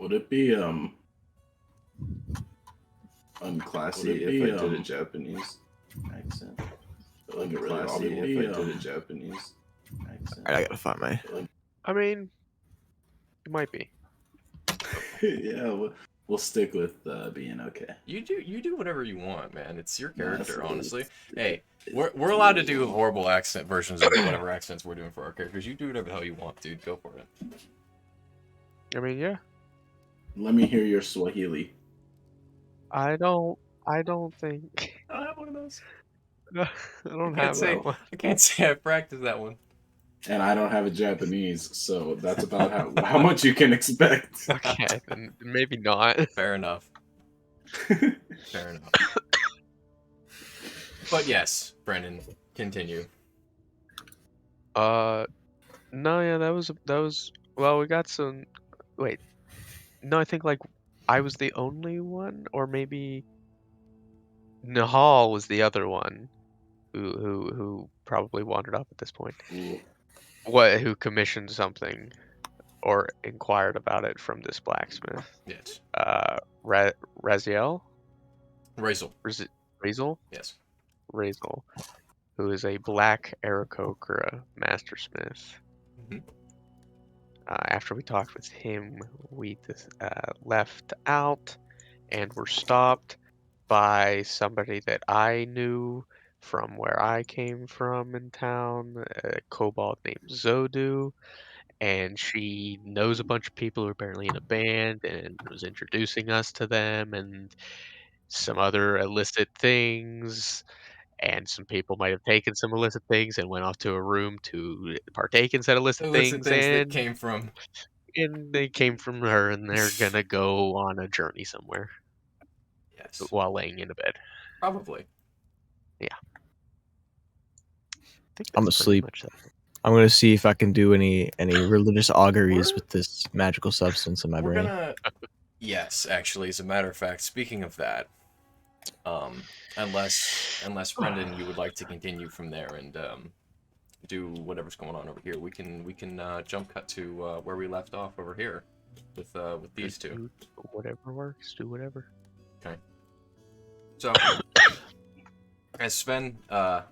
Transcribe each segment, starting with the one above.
Would it be unclassy if I did a Japanese accent? Like unclassy if I did a Japanese accent. Alright, I gotta find my. I mean, it might be. Yeah, we'll stick with being okay. You do whatever you want, man. It's your character, honestly. Hey, we're allowed to do horrible accent versions of whatever accents we're doing for our characters. You do whatever the hell you want, dude. Go for it. I mean, yeah. Let me hear your Swahili. I don't think. I don't have one of those. I don't have that one. I can't say I practiced that one. And I don't have a Japanese, so that's about how much you can expect. Okay, then maybe not. Fair enough. Fair enough. But yes, Brendan, continue. No, yeah, that was. Well, we got some. Wait, no, I think like I was the only one, or maybe Nahal was the other one, who probably wandered up at this point. Ooh. Who commissioned something, or inquired about it from this blacksmith. Yes. Raziel. Razel. Razel. Yes. Razel, who is a black Aarakocra mastersmith. Mm-hmm. After we talked with him, we left out and were stopped by somebody that I knew from where I came from in town, a kobold named Zodu, and she knows a bunch of people who are apparently in a band and was introducing us to them and some other illicit things. And some people might have taken some illicit things and went off to a room to partake in said illicit things, that came from. And they came from her, and they're gonna go on a journey somewhere. Yes. While laying in a bed. Probably. Yeah. I'm asleep. I'm gonna see if I can do any religious auguries with this magical substance in my brain. Yes, actually, as a matter of fact, speaking of that, unless Brendan, you would like to continue from there and do whatever's going on over here, we can jump cut to where we left off over here with these two. Whatever works, do whatever. Okay. So, as Sven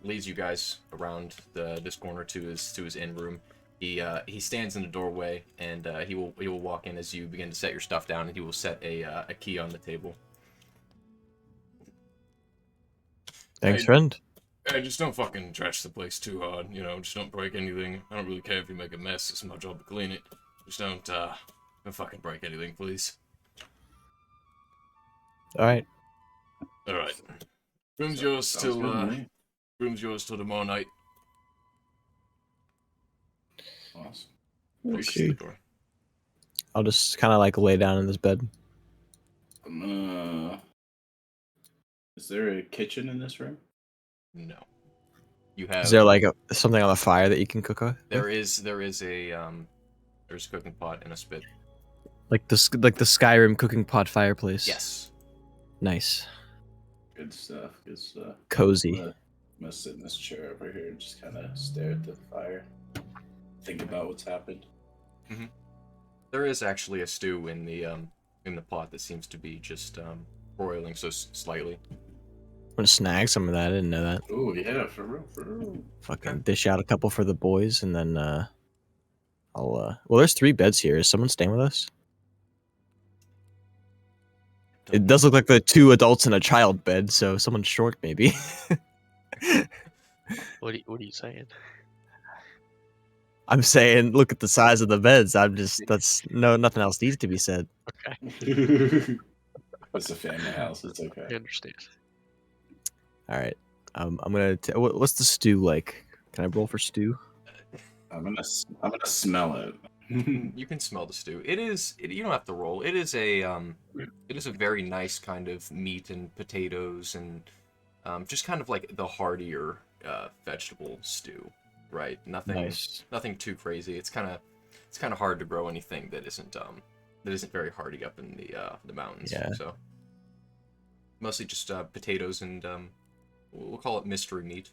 leads you guys around this corner to his inn room, he stands in the doorway and he will walk in as you begin to set your stuff down, and he will set a key on the table. Thanks, friend. Hey, just don't fucking trash the place too hard, you know, just don't break anything. I don't really care if you make a mess, it's my job to clean it. Just don't fucking break anything, please. Alright. Alright. Room's yours till tomorrow night. Awesome. Okay. I'll just kind of like lay down in this bed. Is there a kitchen in this room? No. You have. Is there like something on the fire that you can cook with? There is a cooking pot and a spit. Like the Skyrim cooking pot fireplace. Yes. Nice. Good stuff. Good stuff. Cozy. I'm gonna sit in this chair over here and just kind of stare at the fire. Think about what's happened. Mm-hmm. There is actually a stew in the pot that seems to be just broiling so slightly. I'm gonna snag some of that. I didn't know that. Oh yeah, for real. Fucking dish out a couple for the boys, and then I'll. Well, there's 3 beds here. Is someone staying with us? It does look like the 2 adults and a child bed, so someone's short maybe. What are you saying? I'm saying, look at the size of the beds. Nothing else needs to be said. Okay. It's a family house. It's okay. I understand. All right. I'm gonna. What's the stew like? Can I roll for stew? I'm gonna smell it. You can smell the stew. You don't have to roll. It is a very nice kind of meat and potatoes and just kind of like the heartier vegetable stew, right? Nothing too crazy. It's kind of hard to grow anything that isn't very hardy up in the mountains. Yeah. So mostly just potatoes and we'll call it mystery meat.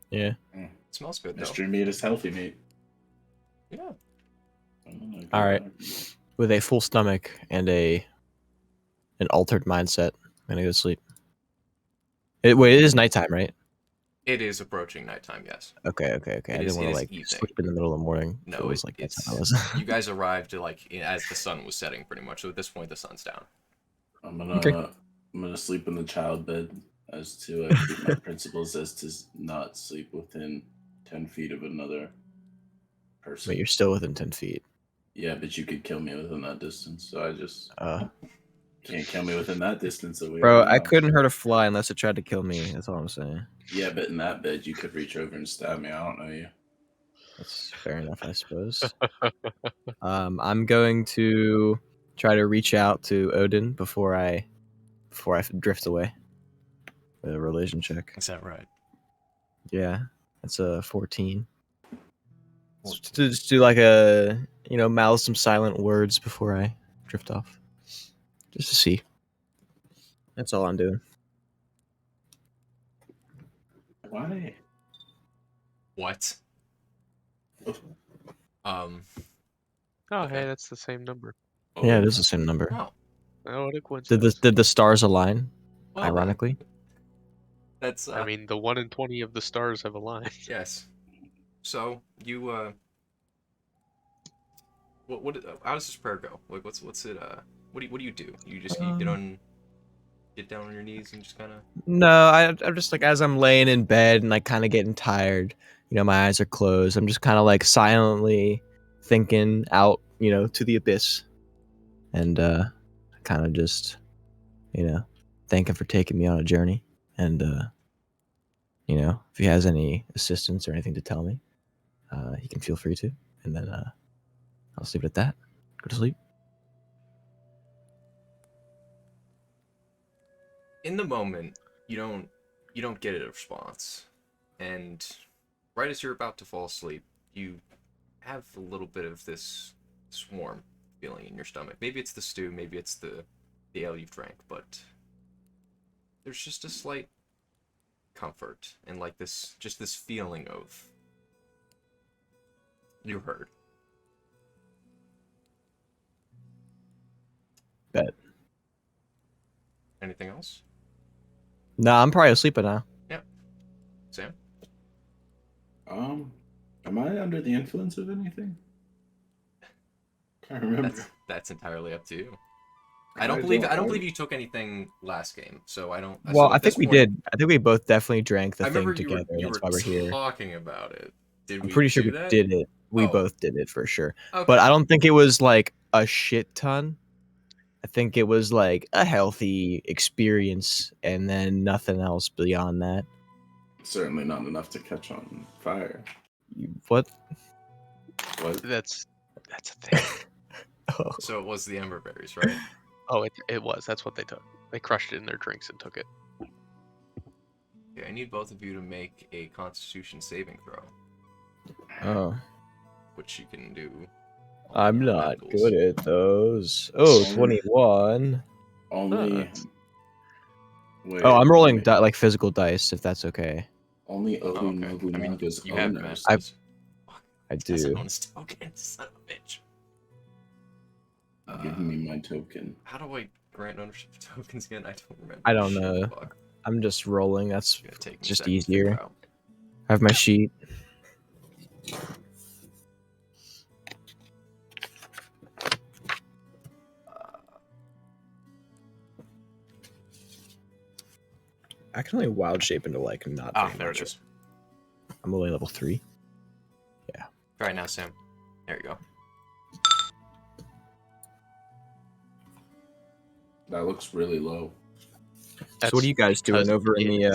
Yeah. It smells good though. Mystery meat is healthy meat. Yeah. All right. with a full stomach and an altered mindset, I'm gonna go to sleep. Wait, it is nighttime, right? It is approaching nighttime, yes. Okay. I It didn't is- want it to is like evening. sleep in the middle of the morning. No, it was like it's that's how I was. you guys arrived like as the sun was setting, pretty much. So at this point, the sun's down. I'm gonna Okay. I'm gonna sleep in the child bed as to keep my principles as to not sleep within 10 feet of another person. But you're still within 10 feet. Yeah, but you could kill me within that distance, so I just Uh, can't kill me within that distance. So we bro, already I know. couldn't hurt a fly unless it tried to kill me. That's all I'm saying. Yeah, but in that bed, you could reach over and stab me. I don't know you. That's fair enough, I suppose. I'm going to try to reach out to Odin before I drift away. A religion check. Is that right? Yeah, that's a 14. Just do like a mouth some silent words before I drift off, just to see. That's all I'm doing. Why? What? Oh, Okay. hey, that's the same number. Yeah, it is the same number. Oh, Oh, what a coincidence. Did the stars align? well then. Ironically. That's I mean, the 1 in 20 of the stars have aligned. yes. So you what how does this prayer go? Like what's it what do you do? You just you get down on your knees and just kind of No, I'm just like, as I'm laying in bed and like kind of getting tired, my eyes are closed. I'm just kind of like silently thinking out, to the abyss, and kind of just, thank him for taking me on a journey, and if he has any assistance or anything to tell me, he can feel free to, and then I'll leave it at that. Go to sleep. in the moment you don't get a response, and right as you're about to fall asleep, you have a little bit of this warm feeling in your stomach. Maybe it's the stew, maybe it's the ale you've drank, but there's just a slight comfort and like this feeling of you're heard. Bet. Anything else? No, I'm probably asleep now. Sam? Am I under the influence of anything? Can't remember. That's entirely up to you. I don't believe you took anything last game, so I don't. Well, so I at this think we point, did. I think we both definitely drank the I thing remember together. you That's were why we're here. talking about it. Did I'm we pretty sure do we that? did it. We Oh. both did it for sure. Okay. But I don't think it was like a shit ton. I think it was like a healthy experience, and then nothing else beyond that. Certainly not enough to catch on fire. What? What? That's a thing. Oh. So it was the ember berries, right? Oh, it was. That's what they took. They crushed it in their drinks and took it. Okay, I need both of you to make a Constitution saving throw, Oh. which you can do. I'm on not medicals. good at those. Oh, Only- 21. Only. Wait, Oh, I'm rolling wait. like physical dice, if that's okay. Only Oh, Obu okay. I mean, Nobunaga's you have owners. medicals. I That's do. known as token, son of a bitch. Give me my token. How do I grant ownership of tokens again? I don't remember. I don't Shit, know. fuck. I'm just rolling. That's It's gonna take me a just second to figure easier. out. I have my sheet. I can only wild shape into like not. Ah, very there much. it is. I'm only level 3. All right, now, Sam. There you go. That looks really low. So what are you guys doing because over in it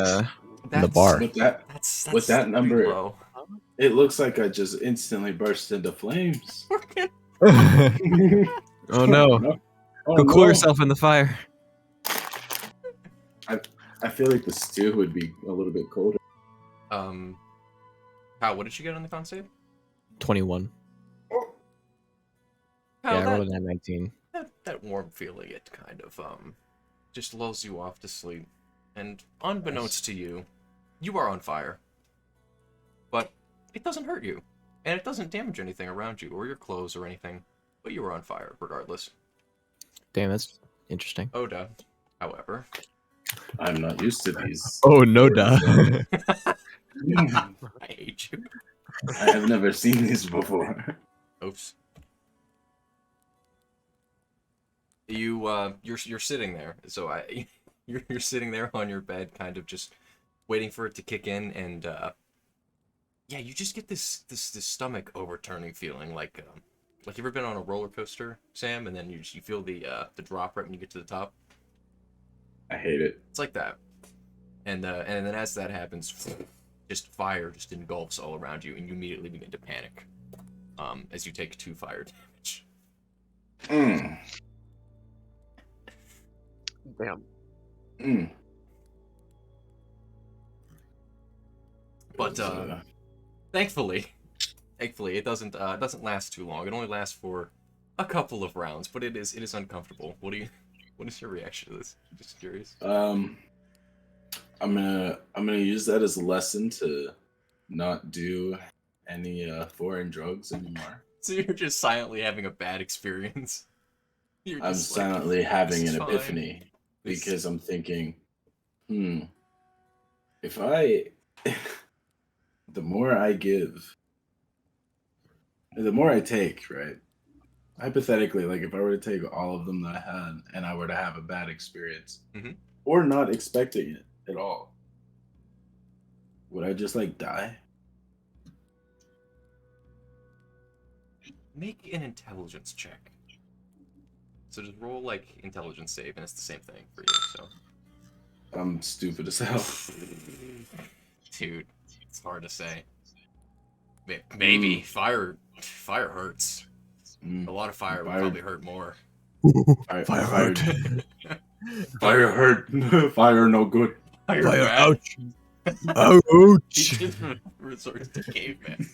the bar? With that, That's with that pretty number, low. it looks like I just instantly burst into flames. Oh no! Oh, Go cool no. yourself in the fire. I feel like the stew would be a little bit colder. Kyle, what did you get on the con save? 21. Kyle, Yeah, I that, rolled a 19. that warm feeling, it kind of just lulls you off to sleep. And unbeknownst to you, you are on fire. But it doesn't hurt you. And it doesn't damage anything around you, or your clothes or anything. but you were on fire regardless. Damn, that's interesting. Oda, however, I'm not used to these. Oh no, duh. I I hate you. have never seen these before. Oops. You're sitting there, so you're sitting there on your bed, kind of just waiting for it to kick in, and yeah, you just get this stomach overturning feeling, like you ever been on a roller coaster, Sam, and then you feel the drop right when you get to the top. I hate it. It's like that, and then as that happens, just fire just engulfs all around you, and you immediately begin to panic, as you take 2 fire damage. Mm. Damn. Mm. But thankfully, it doesn't last too long. It only lasts for a couple of rounds, but it is uncomfortable. What is your reaction to this? Just curious. I'm gonna use that as a lesson to not do any foreign drugs anymore. So you're just silently having a bad experience. You're I'm just like, silently having "This an is fine. epiphany This- because I'm thinking, if I, the more I give, the more I take, right? Hypothetically, like if I were to take all of them that I had and I were to have a bad experience Mhm. or not expecting it at all, would I just like die? Make an intelligence check. So just roll like intelligence save, and it's the same thing for you. So, I'm stupid as hell. dude, it's hard to say. Maybe fire hurts. A lot of fire would probably hurt more. Fire, Fire fire, hurt. fire hurt. Fire no good. Fire Fire bad. ouch. He Ouch. just resorts to caveman.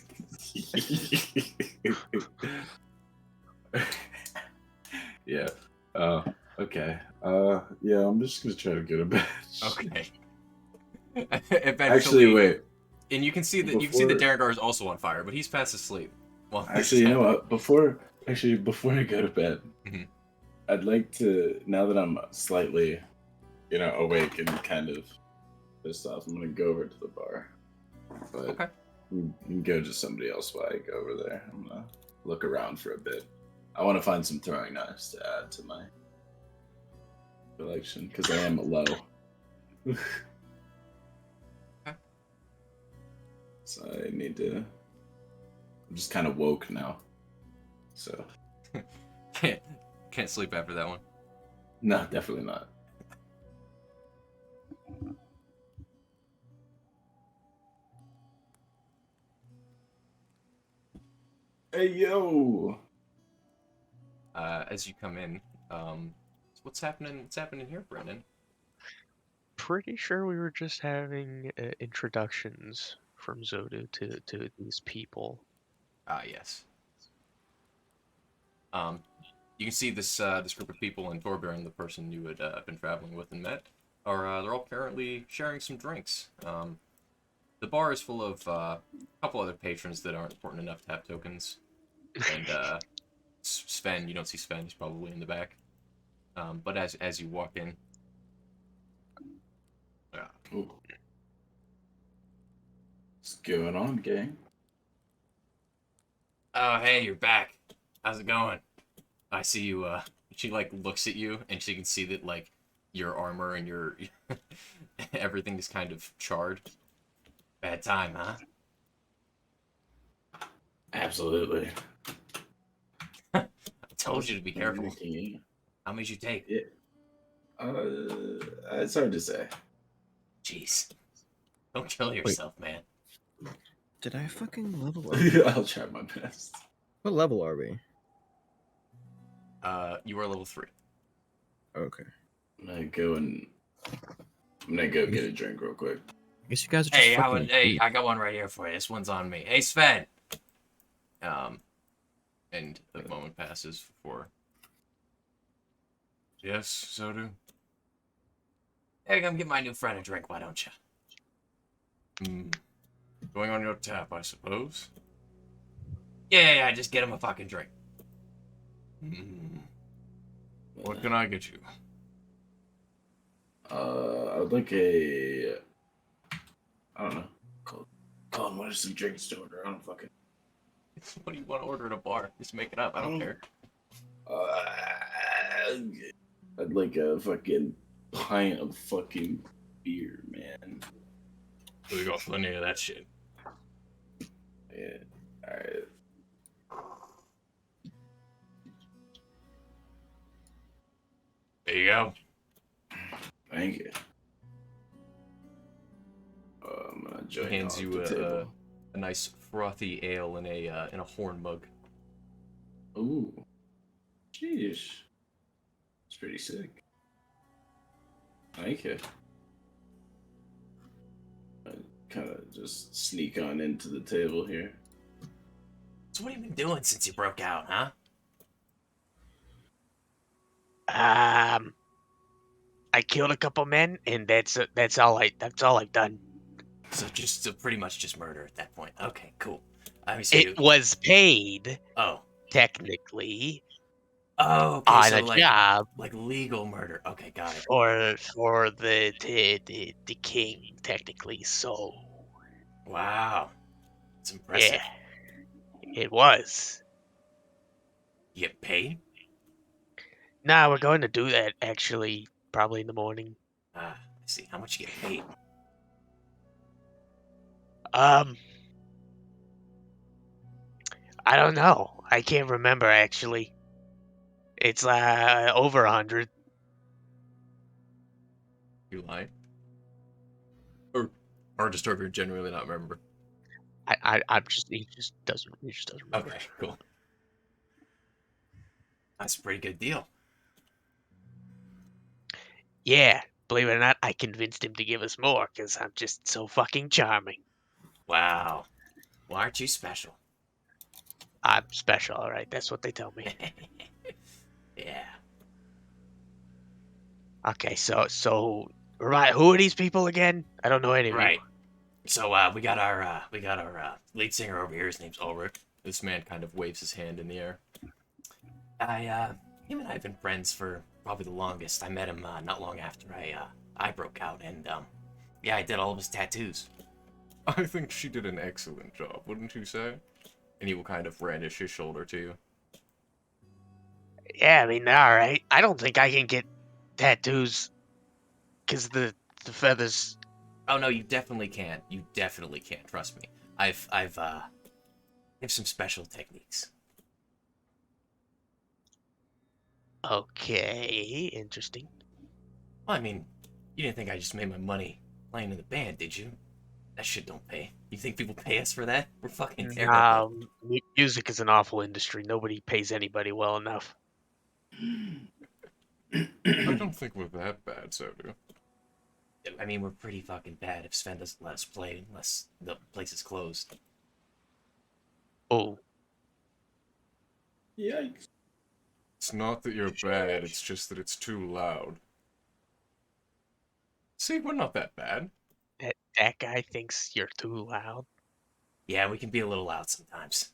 Yeah. Okay. Yeah, I'm just gonna try to get a bed. Okay. Eventually, Actually, wait. and you can see that Darrengar is also on fire, but he's fast asleep. Well, Actually, you know what? Before I go to bed, Mhm. I'd like to, now that I'm slightly, awake and kind of pissed off, I'm gonna go over to the bar. But Okay. you can go to somebody else while I go over there. I'm gonna look around for a bit. I want to find some throwing knives to add to my collection because I am low. So I need to. I'm just kind of woke now. So Can't sleep after that one. no, definitely not. Hey yo! As you come in, what's happening? What's happening here, Brendan? Pretty sure we were just having introductions from Zodu to these people. Ah, yes. You can see this group of people, and Torbjorn, the person you had been traveling with and met, are they're all currently sharing some drinks. The bar is full of a couple other patrons that aren't important enough to have tokens, and Sven, you don't see Sven; he's probably in the back. But as you walk in, Ooh. What's going on, gang? oh hey, you're back. How's it going? I see you. She like looks at you, and she can see that like your armor and your everything is kind of charred. Bad time, huh? Absolutely. I told you to be careful. Yeah. How many did you take? It's hard to say. Jeez. Don't kill yourself, man. Did I fucking level up? I'll try my best. What level are we? You are level 3. Okay. I'm gonna go get a drink real quick. I guess you guys are just Hey, fucking asleep. I got one right here for you. This one's on me. Hey, Sven. And the moment passes before. Yes, Zodu. Hey, come get my new friend a drink, why don't you? Going on your tap, I suppose. Yeah, just get him a fucking drink. Hmm. What can I get you? I would like a. I don't know. Colin, what are some drinks to order? I don't fucking. What do you want to order at a bar? Just make it up. I don't care. I'd like a fucking pint of fucking beer, man. We got plenty of that shit. Yeah. All right. There you go. Thank you. I'm gonna He join hands you you off the table. a nice frothy ale in a horn mug. Ooh. Jeez. It's pretty sick. Thank you. I kind of just sneak on into the table here. So what have you been doing since you broke out, huh? I killed a couple men, and that's all I've done. So pretty much just murder at that point. Okay, cool. I so It was paid oh. technically Oh, okay, on so a job like legal murder. Okay, got it. for the king technically. So Wow. It's impressive. yeah, it was. You get paid? Nah, we're going to do that actually probably in the morning. Ah, I see. How much you get paid? I don't know. I can't remember actually. It's over 100. You lie? Or just over genuinely not remember. I'm just he just doesn't remember. Okay, cool. That's a pretty good deal. Yeah, believe it or not, I convinced him to give us more because I'm just so fucking charming. Wow. Well, aren't you special? I'm special, all right. That's what they tell me. Yeah. Okay, so right, who are these people again? I don't know any of Right. you. So we got our lead singer over here. His name's Ulrich. This man kind of waves his hand in the air. Him and I have been friends for probably the longest. I met him not long after I broke out, and yeah, I did all of his tattoos. I think she did an excellent job, wouldn't you say? And he will kind of brandish his shoulder to you. Yeah, I mean, all right. I don't think I can get tattoos because the feathers. Oh no, you definitely can. You definitely can. Trust me. I have some special techniques. Okay, interesting. Well, I mean, you didn't think I just made my money playing in the band, did you? That shit don't pay. You think people pay us for that? We're fucking terrible. Music is an awful industry. Nobody pays anybody well enough. I don't think we're that bad, Sodu. I mean, we're pretty fucking bad if Sven doesn't let us play unless the place is closed. Oh, Yikes. It's not that you're bad, it's just that it's too loud. See, we're not that bad. that guy thinks you're too loud. Yeah, we can be a little loud sometimes.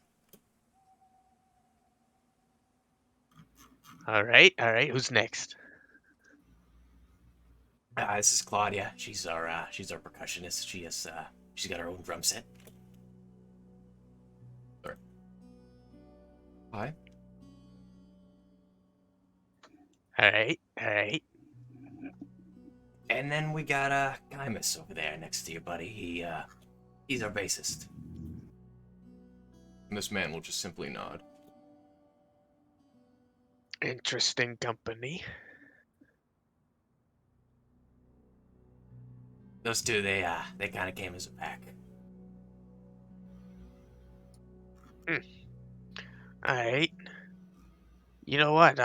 All right. Who's next? This is Claudia. She's our percussionist. She's got her own drum set. Sorry. Hi. All right. And then we got Gaimus over there next to you, buddy. He's our bassist. And this man will just simply nod. Interesting company. Those two, they kind of came as a pack. All right. You know what?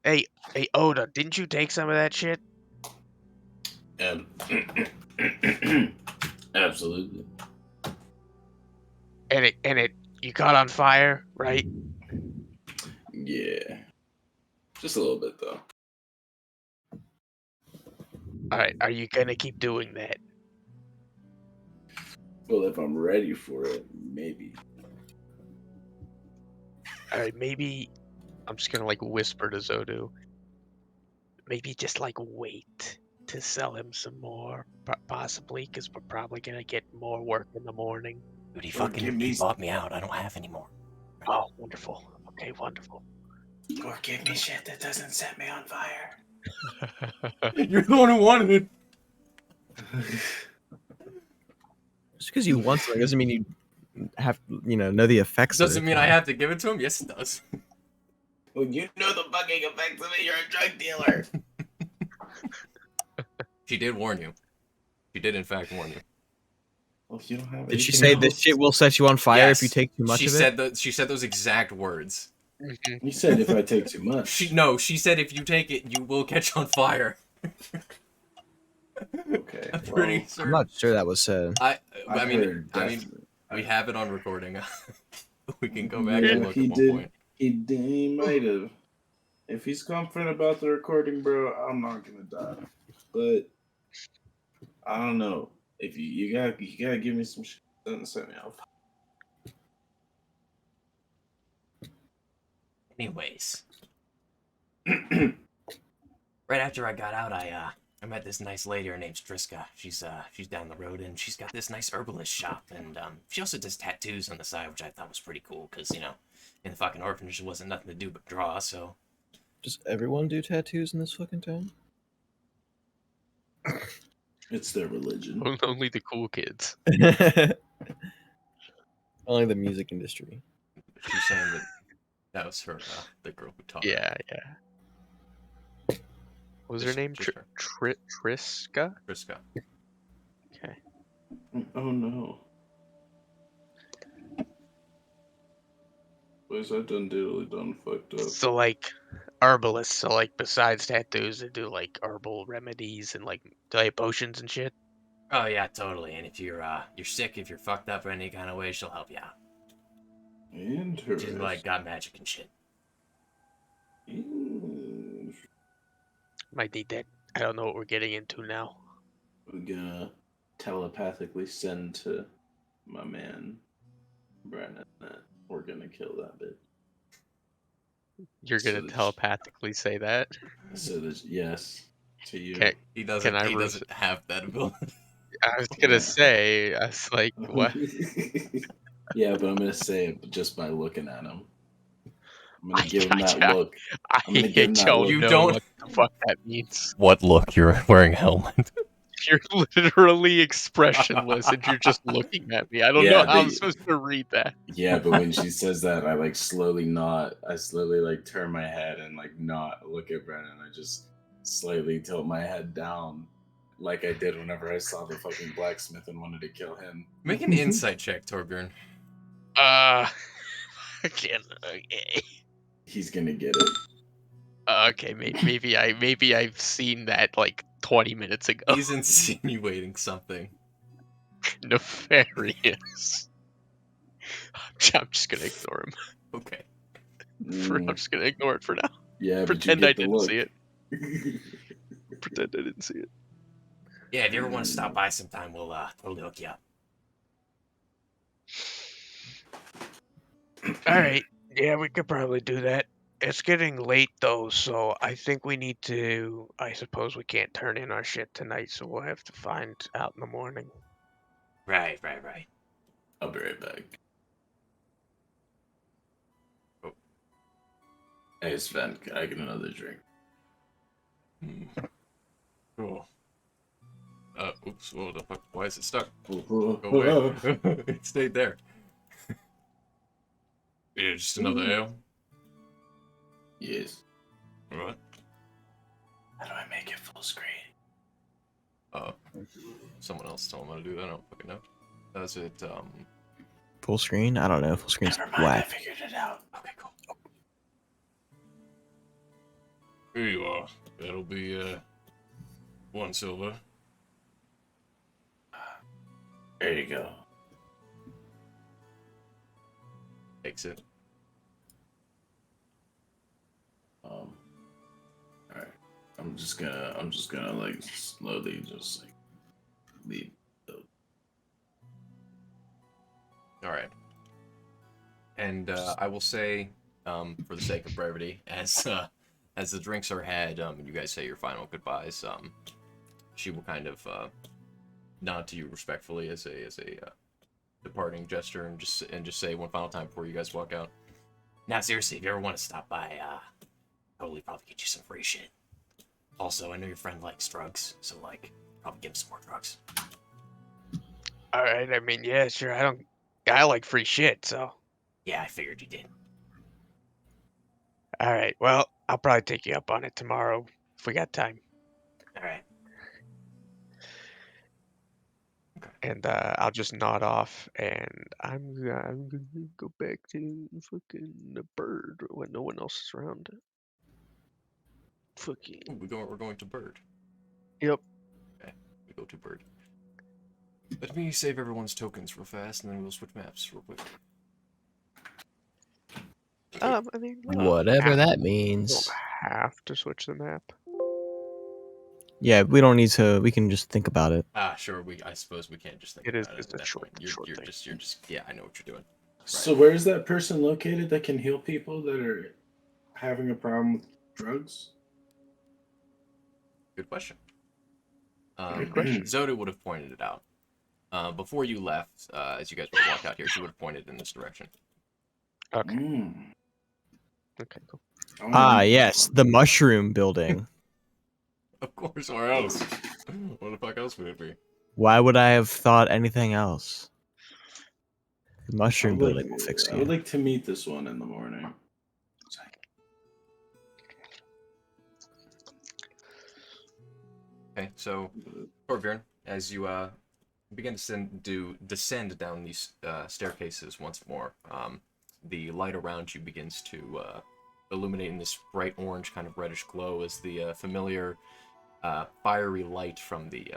Hey, Oda, didn't you take some of that shit? Absolutely. And you caught on fire, right? Yeah. Just a little bit, though. All right. Are you gonna keep doing that? Well, if I'm ready for it, maybe. All right. Maybe I'm just gonna like whisper to Zodu. Maybe just like wait to sell him some more, possibly, because we're probably gonna get more work in the morning. Dude, me- he bought me out. I don't have any more. Oh, wonderful. Okay, wonderful. Or give me shit that doesn't set me on fire. You're the one who wanted it. Just because you want something doesn't mean you have know the effects. Doesn't of it. mean I have to give it to him. Yes, it does. Well, you know the fucking effects of it. You're a drug dealer. She did warn you. She did, in fact, warn you. Well, if you don't have Did she anything say this else- shit will set you on fire if you Yes, take too much she of it? said she said those exact words. You said if I take too much. She said if you take it, you will catch on fire. Okay. I'm pretty well, sure. I'm not sure that was said. I mean, heard I mean, definitely. we have it on recording. We can go back Yeah, and look he at one did. point. He might have. If he's confident about the recording, bro, I'm not gonna die. But I don't know. If you gotta give me some shit that doesn't set me off. Anyways, right after I got out, I met this nice lady. Her name's Triska. She's down the road, and she's got this nice herbalist shop, and she also does tattoos on the side, which I thought was pretty cool, because in the fucking orphanage there wasn't nothing to do but draw. So Does everyone do tattoos in this fucking town? It's their religion. Only the cool kids. Only the music industry. She's saying that was her, the girl who taught her. Yeah. What was her name? Just her. Triska? Triska. Okay. Oh no. Boys, I done fucked up. So like herbalists, so like besides tattoos, they do like herbal remedies and like potions and shit. oh yeah, totally. And if you're sick, if you're fucked up in any kind of way, she'll help you out. She's Interesting. like got magic and shit. Might need that. I don't know what we're getting into now. We're gonna telepathically send to my man Brandon that we're gonna kill that bitch. You're So gonna that- telepathically say that? So that yes to you. Okay. He doesn't. Can I He re- doesn't have that ability. I was gonna Yeah. say, I was like, what? Yeah, but I'm gonna say it just by looking at him. I'm gonna I give him that gotcha. look. I I'm gonna give him that don't look. You know don't- what the fuck that means. What look? You're wearing a helmet. You're literally expressionless and you're just looking at me. I don't Yeah, know how I'm but- supposed to read that. Yeah, but when she says that, I like slowly nod. I slowly like turn my head and like not look at Brennan. I just slightly tilt my head down, like I did whenever I saw the fucking blacksmith and wanted to kill him. Make an insight check, Torbjorn. Again, okay. He's gonna get it. Okay, maybe I've seen that like 20 minutes ago. He's insinuating something. Nefarious. I'm just gonna ignore him. Okay. I'm just gonna ignore it for now. Yeah, Pretend but I you get the didn't look. see it. Pretend I didn't see it. Yeah, if you ever want to stop by sometime, we'll totally hook you up. All right. Yeah, we could probably do that. It's getting late though, so I think we need to. I suppose we can't turn in our shit tonight, so we'll have to find out in the morning. Right. I'll be right back. Oh. Hey Sven, can I get another drink? Cool. Oops. What the fuck? Why is it stuck? Go Go away. It stayed there. Yeah, just another ale. Yes. What? How do I make it full screen? Someone else told him how to do that. I don't fucking know. Does it? Full screen? I don't know. Full screen's Never mind, I whack. figured it out. Okay, cool. Here you are. That'll be 1 silver. There you go. Takes it. Alright. I'm just gonna like slowly just like leave. All right. And I will say, for the sake of brevity, as the drinks are had, and you guys say your final goodbyes, she will kind of nod to you respectfully as a departing gesture, and just say one final time before you guys walk out. Now, seriously, if you ever want to stop by, probably get you some free shit. Also, I know your friend likes drugs, so like, probably give him some more drugs. All right. I mean, yeah, sure. I like free shit, so. Yeah, I figured you did. All right. Well, I'll probably take you up on it tomorrow if we got time. All right. And I'll just nod off, and I'm gonna go back to fucking the bird when no one else is around. Fucking. Ooh, we're going to Bird. Yep. Okay, we go to Bird. Let me save everyone's tokens real fast, and then we'll switch maps real quick. I mean, we don't Whatever have- that we means. don't have to switch the map. Yeah, we don't need to. We can just think about it. Sure. I suppose we can't just think It is about just at a that short- point. short You're thing. just. Yeah, I know what you're doing. So where's that person located that can heal people that are having a problem with drugs? Good question. Good question. Zoda would have pointed it out. Before you left, as you guys would walk out here, she would have pointed in this direction. Okay. Mm. Okay. Cool. I wanna Ah, read this yes, one. the mushroom building. Of course, where else? Where the fuck else would it be? Why would I have thought anything else? The I mushroom would, building will fix I would you. like to meet this one in the morning. Okay, so Torbjorn, as you begin to descend down these staircases once more, the light around you begins to illuminate in this bright orange kind of reddish glow as the familiar fiery light from the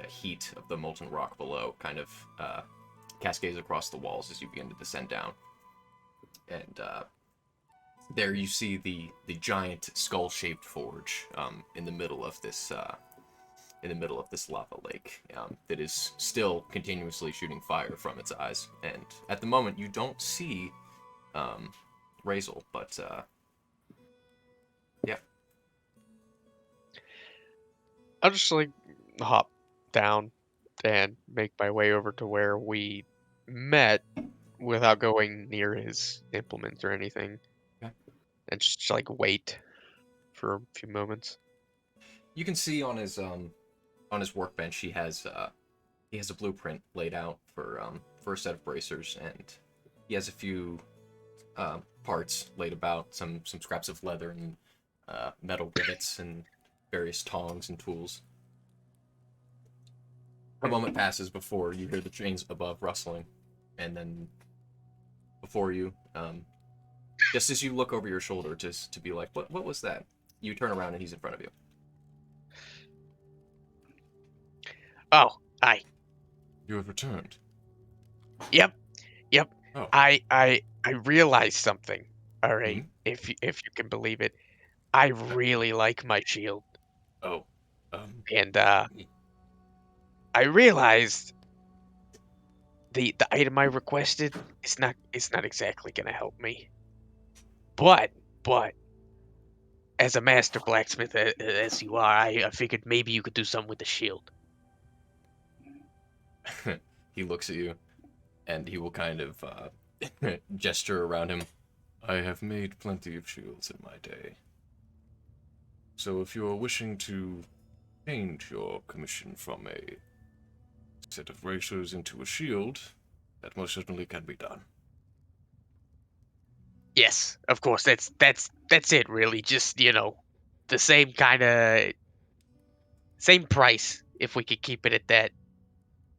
heat of the molten rock below kind of cascades across the walls as you begin to descend down. And there you see the giant skull-shaped forge in the middle of this lava lake that is still continuously shooting fire from its eyes. And at the moment, you don't see Razel, but yeah. I'll just like hop down and make my way over to where we met without going near his implements or anything. Okay. And just like wait for a few moments. You can see on his workbench he has a blueprint laid out for a set of bracers, and he has a few parts laid about, some scraps of leather and metal rivets and various tongs and tools. A moment passes before you hear the chains above rustling, and then before you, just as you look over your shoulder to be like, what was that? You turn around and he's in front of you. Oh, hi. You have returned. Yep. Oh. I realized something. All right. Hmm? If you can believe it. I really like my shield. Oh. And I realized the item I requested is not exactly gonna help me. But as a master blacksmith as you are, I figured maybe you could do something with the shield. He looks at you, and he will kind of gesture around him. I have made plenty of shields in my day. So if you are wishing to change your commission from a set of bracers into a shield, that most certainly can be done. Yes, of course. That's it. Really, just the same kind of same price. If we could keep it at that,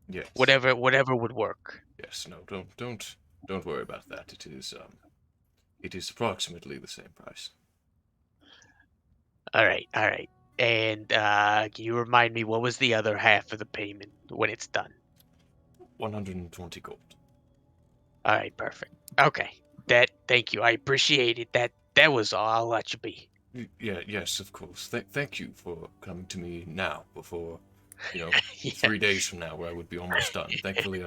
Yes. whatever would work. Yes. No. Don't worry about that. It is approximately the same price. All right. And can you remind me what was the other half of the payment when it's done? 120 gold. All right, perfect. Okay. Thank you. I appreciate it. That was all. I'll let you be. Yeah. Yes. Of course. Thank you for coming to me now before. Yeah. 3 days from now, where I would be almost done. Thankfully,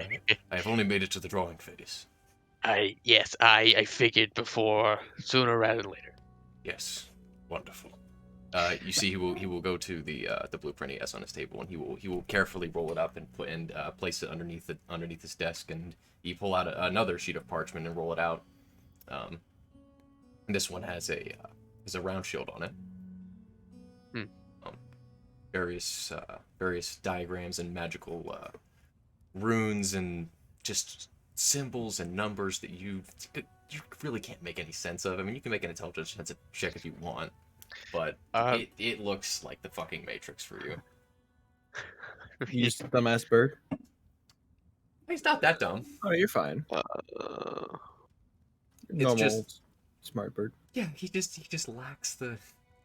I have only made it to the drawing phase. I figured before, sooner rather than later. Yes, wonderful. You see, he will go to the blueprint he has on his table, and he will carefully roll it up and place it underneath his desk, and he pull out another sheet of parchment and roll it out. This one has a round shield on it. Hmm. Various diagrams and magical runes and just symbols and numbers that you really can't make any sense of. I mean, you can make an intelligence check if you want, but it looks like the fucking Matrix for you. You just a dumbass bird. He's not that dumb. Oh, you're fine. Normal, just- smart bird. Yeah, he just lacks the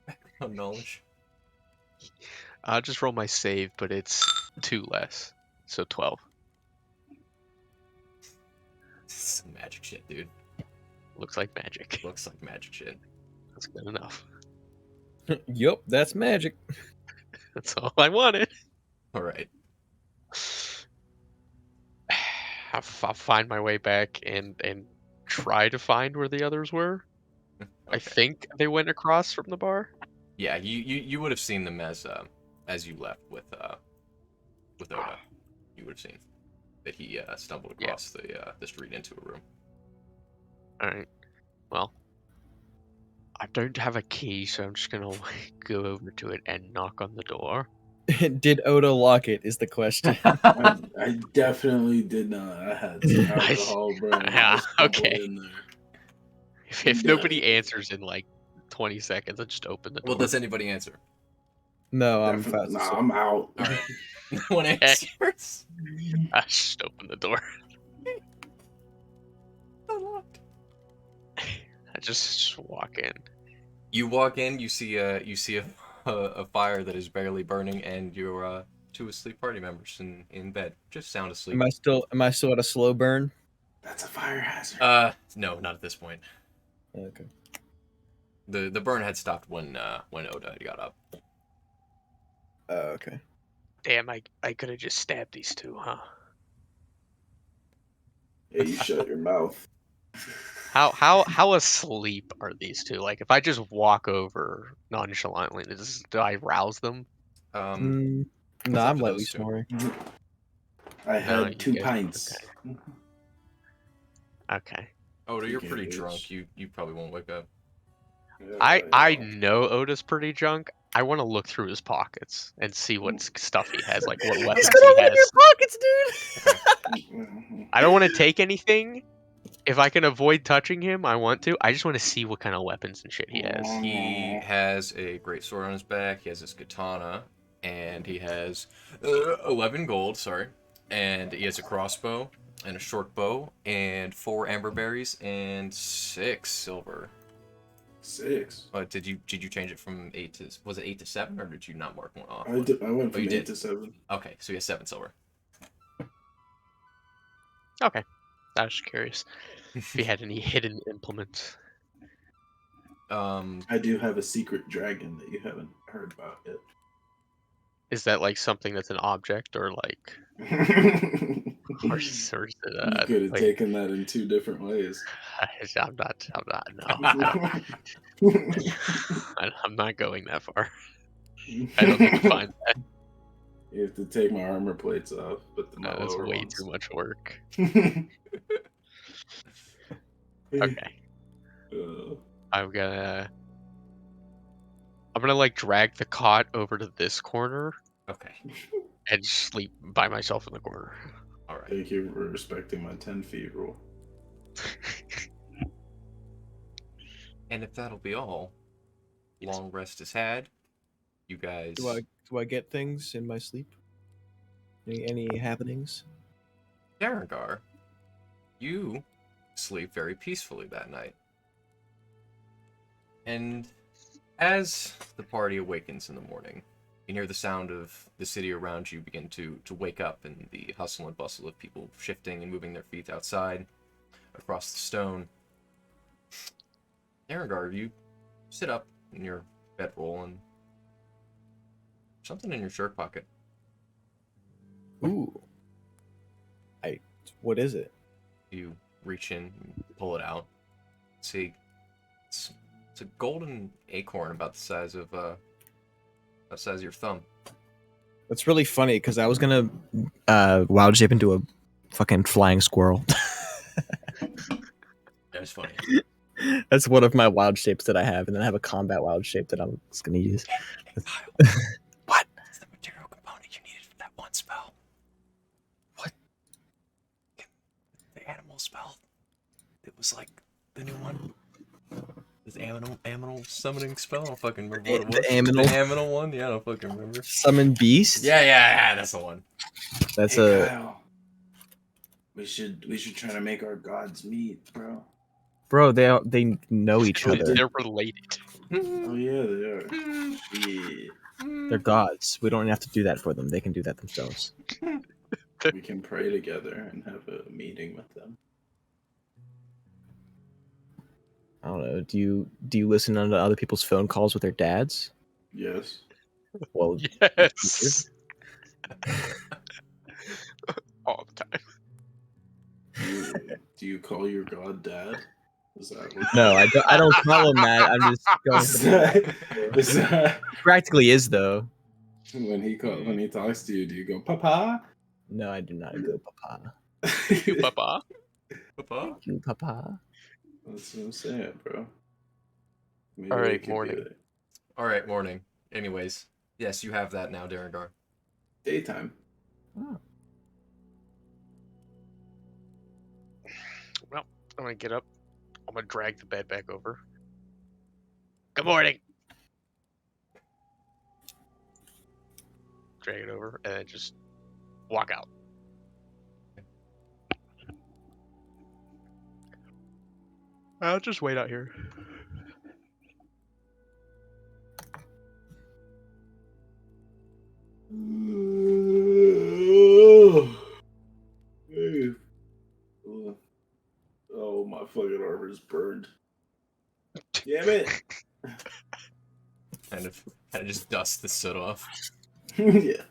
background knowledge. I'll just roll my save, but it's 2 less, so 12. Some magic shit, dude. Looks like magic. Looks like magic shit. That's good enough. Yup, that's magic. That's all I wanted. All right. I'll find my way back and try to find where the others were. Okay. I think they went across from the bar. Yeah, you would have seen them as you left with Oda. You would have seen that he stumbled across the street into a room. All right. Well, I don't have a key, so I'm just gonna go over to it and knock on the door. Did Oda lock it? Is the question. I definitely did not. I had some alcohol, bro. Yeah, okay. In there. If nobody answers in like 20 seconds, I'll just open the door. Well, does anybody answer? No, I'm Definitely- fast. Nah, I'm out. All right. No one answers. I just open the door. Unlocked. I just walk in. You walk in. You see a fire that is barely burning, and your 2 asleep party members in bed, just sound asleep. Am I still at a slow burn? That's a fire hazard. No, not at this point. Okay. The burn had stopped when Oda had got up. Okay. Damn, I could have just stabbed these two, huh? Yeah, you shut your mouth. How asleep are these two? Like, if I just walk over nonchalantly, do I rouse them? No, up I'm to lightly those two. snoring. I had you 2 guys- pints. Okay. Oda, you're Okay, pretty bitch. drunk. You probably won't wake up. Yeah, I yeah. know Oda's pretty drunk. I want to look through his pockets and see what stuff he has, like what weapons he has. pockets, dude. Mhm. I don't want to take anything. If I can avoid touching him, I want to. I just want to see what kind of weapons and shit he has. He has a great sword on his back. He has his katana, and he has 11 gold. Sorry, and he has a crossbow and a short bow and 4 amber berries and 6 silver. 6. Did you change it from 8 to, was it 8 to 7, or did you not mark one off? I went from you 8 did. to 7. Okay, so he has 7 silver. Okay. I was just curious if he had any hidden implements. I do have a secret dragon that you haven't heard about yet. Is that like something that's an object or like, or You is it, could have like, taken that in 2 different ways. I'm not, no. I'm not going that far. I don't need to find that. You have to take my armor plates off, but the No, that's lower way ones. too much work. Okay. Okay. I'm gonna like drag the cot over to this corner Okay, and sleep by myself in the corner. all right. Thank you for respecting my 10 feet rule. And if that'll be all, long rest is had. You guys. Do I get things in my sleep? Any happenings? Darengar, you sleep very peacefully that night. And as the party awakens in the morning, you hear the sound of the city around you begin to wake up, and the hustle and bustle of people shifting and moving their feet outside across the stone. Darengar, you sit up in your bedroll and something in your shirt pocket. Ooh. What is it? You reach in, and pull it out. See, it's a golden acorn about the size of your thumb. That's really funny because I was gonna wild shape into a fucking flying squirrel. That was funny. That's one of my wild shapes that I have, and then I have a combat wild shape that I'm just gonna use. Kyle, What? it's the material component you needed for that one spell. What? The animal spell. It was like the new one. This aminal summoning spell. I don't fucking remember what it was. The aminal? The aminal one. Yeah, I don't fucking remember. Summon beast? Yeah, that's the one. That's Hey, a Kyle. We should try to make our gods meet, bro. bro. They know each other. They're related. Oh yeah, they are. Shit. They're gods. We don't have to do that for them. They can do that themselves. We can pray together and have a meeting with them. I don't know. Do you listen to other people's phone calls with their dads? Yes. Well, Yes. All the time. Do you call your god dad? Is that what? no, I don't call him that. I'm just going. Is that, is that Practically is though. when he talks to you? Do you go Papa? No, I do not go papa. You, Papa. Papa? Thank you, papa. That's what I'm saying, bro. Maybe All they right, could be morning. there. All right, morning. Anyways, yes, you have that now, Darengar. Daytime. Oh. Well, I'm gonna get up. I'm gonna drag the bed back over. Good morning. Drag it over and then just walk out. I'll just wait out here. Oh, my fucking armor is burned. Damn it. Kind of just dust the soot off. Yeah.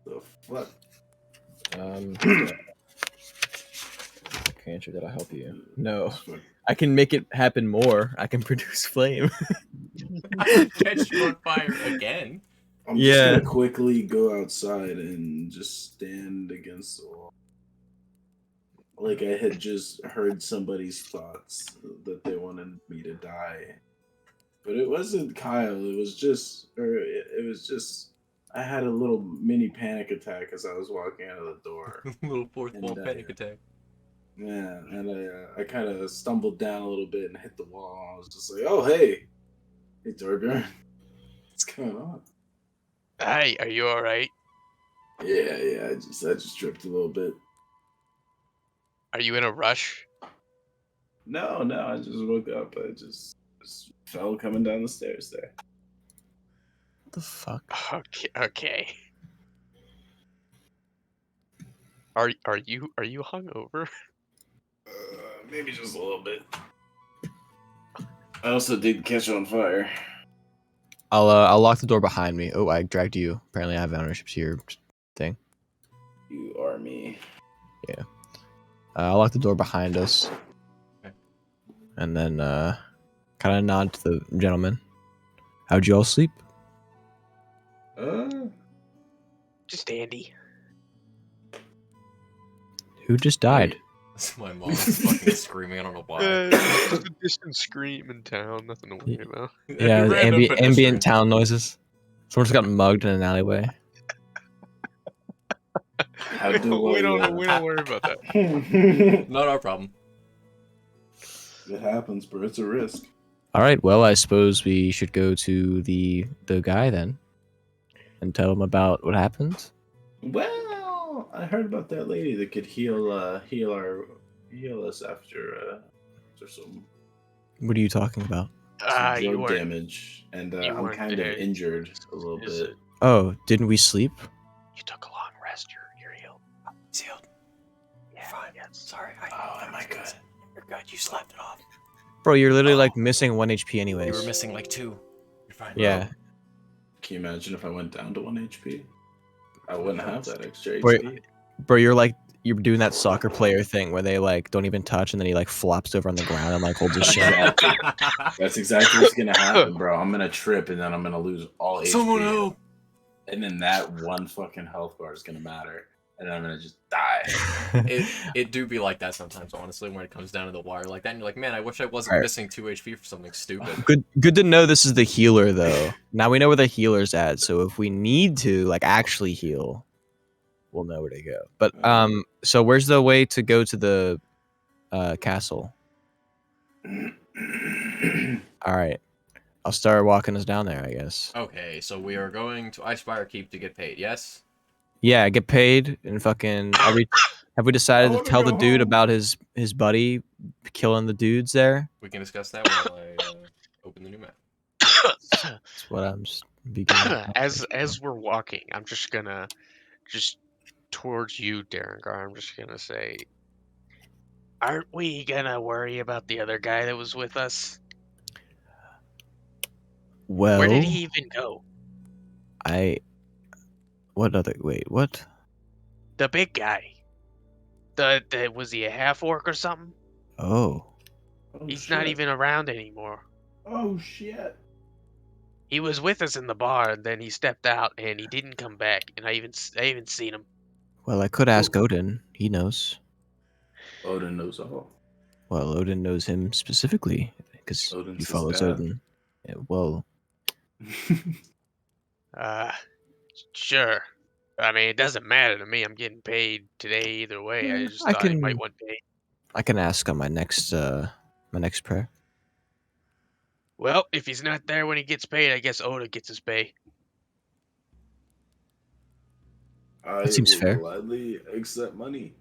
The fuck? Cancer, that'll help you. No, I can make it happen more. I can produce flame. Catch you on fire again. I'm just Yeah. gonna quickly go outside and just stand against the wall. Like I had just heard somebody's thoughts that they wanted me to die. But it wasn't Kyle, it was just I had a little mini panic attack as I was walking out of the door. Little fourth wall And, panic attack. Yeah, and I kind of stumbled down a little bit and hit the wall. I was just like, "Oh, hey, Dorgar, what's going on?" Hey, are you all right? Yeah, I just tripped a little bit. Are you in a rush? No, I just woke up. I just fell coming down the stairs there. What the fuck? Okay. Are you hungover? Maybe just a little bit. I also did catch on fire. I'll lock the door behind me. Oh, I dragged you. Apparently, I have ownership to your thing. You are me. I'll lock the door behind us, Okay. and then kind of nod to the gentleman. How'd you all sleep? Just Andy. Who just died? That's my mom fucking screaming. I don't know why. Just a distant scream in town. Nothing to worry about. Yeah, the Random ambient pedestrian. town noises. Someone just got mugged in an alleyway. How do we I, don't worry about that. Not our problem. It happens, but it's a risk. All right. Well, I suppose we should go to the guy then, and tell him about what happened. Well, I heard about that lady that could heal us after some What are you talking about? You drug weren't. damage, and you I'm weren't kind of there. injured a little Is bit. it- Oh, didn't we sleep? You took a long rest. You're healed. Sealed. Yeah. Fine. Yes. Sorry. Oh, am I good? You're good. You slept it off. Bro, you're literally like missing 1 HP anyways. You were missing like 2. You're fine. Yeah. Can you imagine if I went down to 1 HP? I wouldn't have that extra Wait. HP. Bro, you're you're doing that soccer player thing where they like don't even touch and then he like flops over on the ground and like holds his shin. Exactly. That's exactly what's gonna happen, bro. I'm gonna trip and then I'm gonna lose all Someone HP. help! And then that one fucking health bar is gonna matter. And I'm gonna just die. It do be like that sometimes, honestly, when it comes down to the wire like that, and you're like, man, I wish I wasn't Right. missing 2 HP for something stupid. Good to know this is the healer though. Now we know where the healer's at, so if we need to like actually heal, we'll know where to go. But so where's the way to go to the castle? All right. I'll start walking us down there, I guess. Okay, so we are going to Icefire Keep to get paid, yes? Yeah, get paid and fucking have we decided to wanna tell the go dude home. about his buddy killing the dudes there? We can discuss that while I open the new map. That's what I'm just beginning. as we're walking, I'm just gonna towards you, Darrengar. I'm just gonna say, aren't we gonna worry about the other guy that was with us? Well, Where did he even go? What? The big guy. The was he a half orc or something? Oh. He's not even around anymore. Oh shit. He was with us in the bar, and then he stepped out, and he didn't come back. And I even seen him. Well, I could ask Odin. He knows. Odin knows all. Well, Odin knows him specifically because he Odin's his follows dad. Odin. Yeah, well, Sure. I mean, it doesn't matter to me. I'm getting paid today either way. I just thought he might want paid. I can ask on my next prayer. Well, if he's not there when he gets paid, I guess Oda gets his pay. I seems will fair. gladly accept money.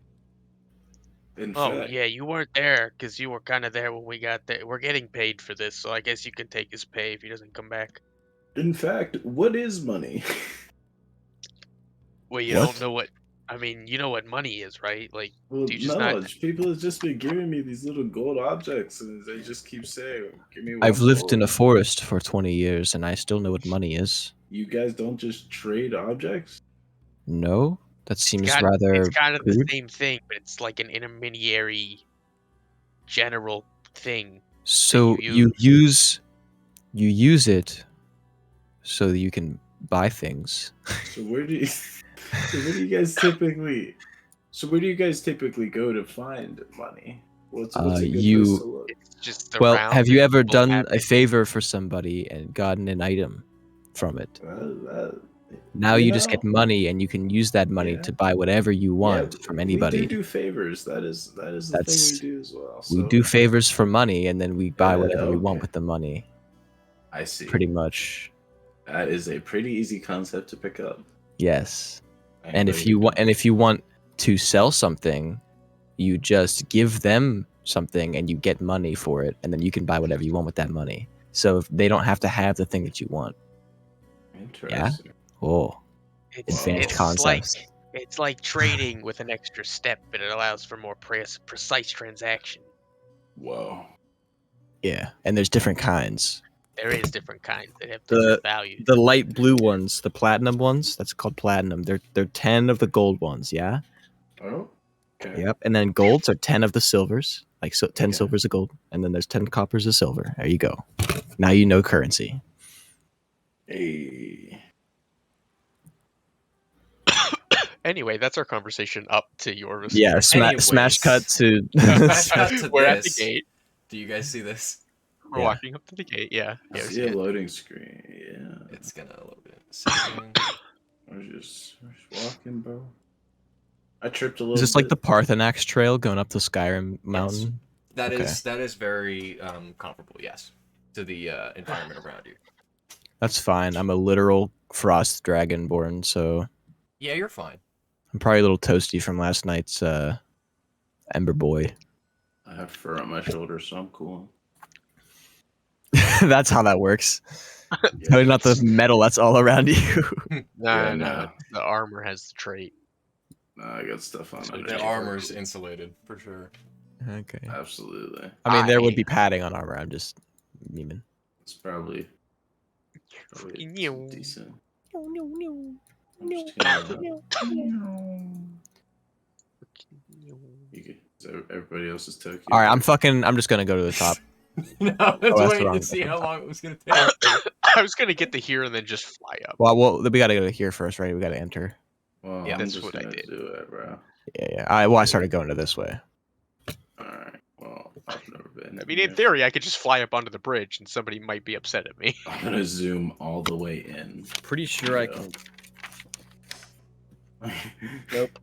In Oh, fact, yeah, you weren't there because you were kind of there when we got there. We're getting paid for this, so I guess you can take his pay if he doesn't come back. in fact, what is money? Well, you What? don't know what. I mean, you know what money is, right? Like, Well, do you just no, not? people have just been giving me these little gold objects, and they just keep saying, "Give me one." I've lived in a gold." forest for 20 years and I still know what money is. You guys don't just trade objects. No, that seems It's rather kind of the crude. same thing, but it's like an intermediary general thing. So you you use it so that you can buy things. So where do you? So where do you guys typically? So where do you guys typically go to find money? What's a good place to look? It's just Well, around. have you and ever people done have a it. favor for somebody and gotten an item from it? Now you just get money and you can use that money Yeah. to buy whatever you want from anybody. We do favors. That is the That's- thing we do as well. We So, do favors for money and then we buy Yeah, whatever we want okay. with the money. I see. Pretty much. That is a pretty easy concept to pick up. Yes. And Anybody if you can want do it. and if you want to sell something, you just give them something and you get money for it and then you can buy whatever you want with that money. So if they don't have to have the thing that you want. Interesting. Oh. Advanced concepts. It's like trading with an extra step, but it allows for more precise transaction. Whoa. Yeah. And there's different kinds. There is different kinds that have different values. The light blue ones, the platinum ones, that's called platinum. They're 10 of the gold ones, yeah? Oh. Okay. Yep. And then golds are 10 of the silvers. Like so 10 Okay. silvers of gold. And then there's 10 coppers of silver. There you go. Now you know currency. Hey. Anyway, that's our conversation up to your Yeah, response. smash cut to Smash cut to We're at the this. gate. Do you guys see this? We're walking up to the gate. Yeah. I Yeah, we see see a it. loading screen. Yeah. It's gonna load in a second. We're just walking, bro. I tripped a little Is this bit. like the Parthenax trail going up the Skyrim mountain? That Okay. is very comparable, yes, to the environment around you. That's fine. I'm a literal frost dragonborn, so Yeah, you're fine. I'm probably a little toasty from last night's Ember Boy. I have fur on my shoulders, so I'm cool. That's how that works. Yeah. No, not the metal that's all around you. No, no. The armor has the trait. Nah, I got stuff on So underneath. The armor's insulated for sure. Okay. Absolutely. I mean, there would be padding on armor. I'm just memeing. It's probably Freaking decent. I'm just gonna- So everybody else is Tokyo. All right, I'm just gonna go to the top. No, I was that's the waiting wrong to see button. how long it was gonna take. I was gonna get to here and then just fly up. Well, we gotta go here first, right? We gotta enter. Well, Yeah, I'm that's just what I gonna did. do it, bro. Yeah. I started going to this way. All right. Well, I've never been. I mean, in theory, I could just fly up onto the bridge and somebody might be upset at me. I'm gonna zoom all the way in. Pretty sure I Yeah. can. Nope.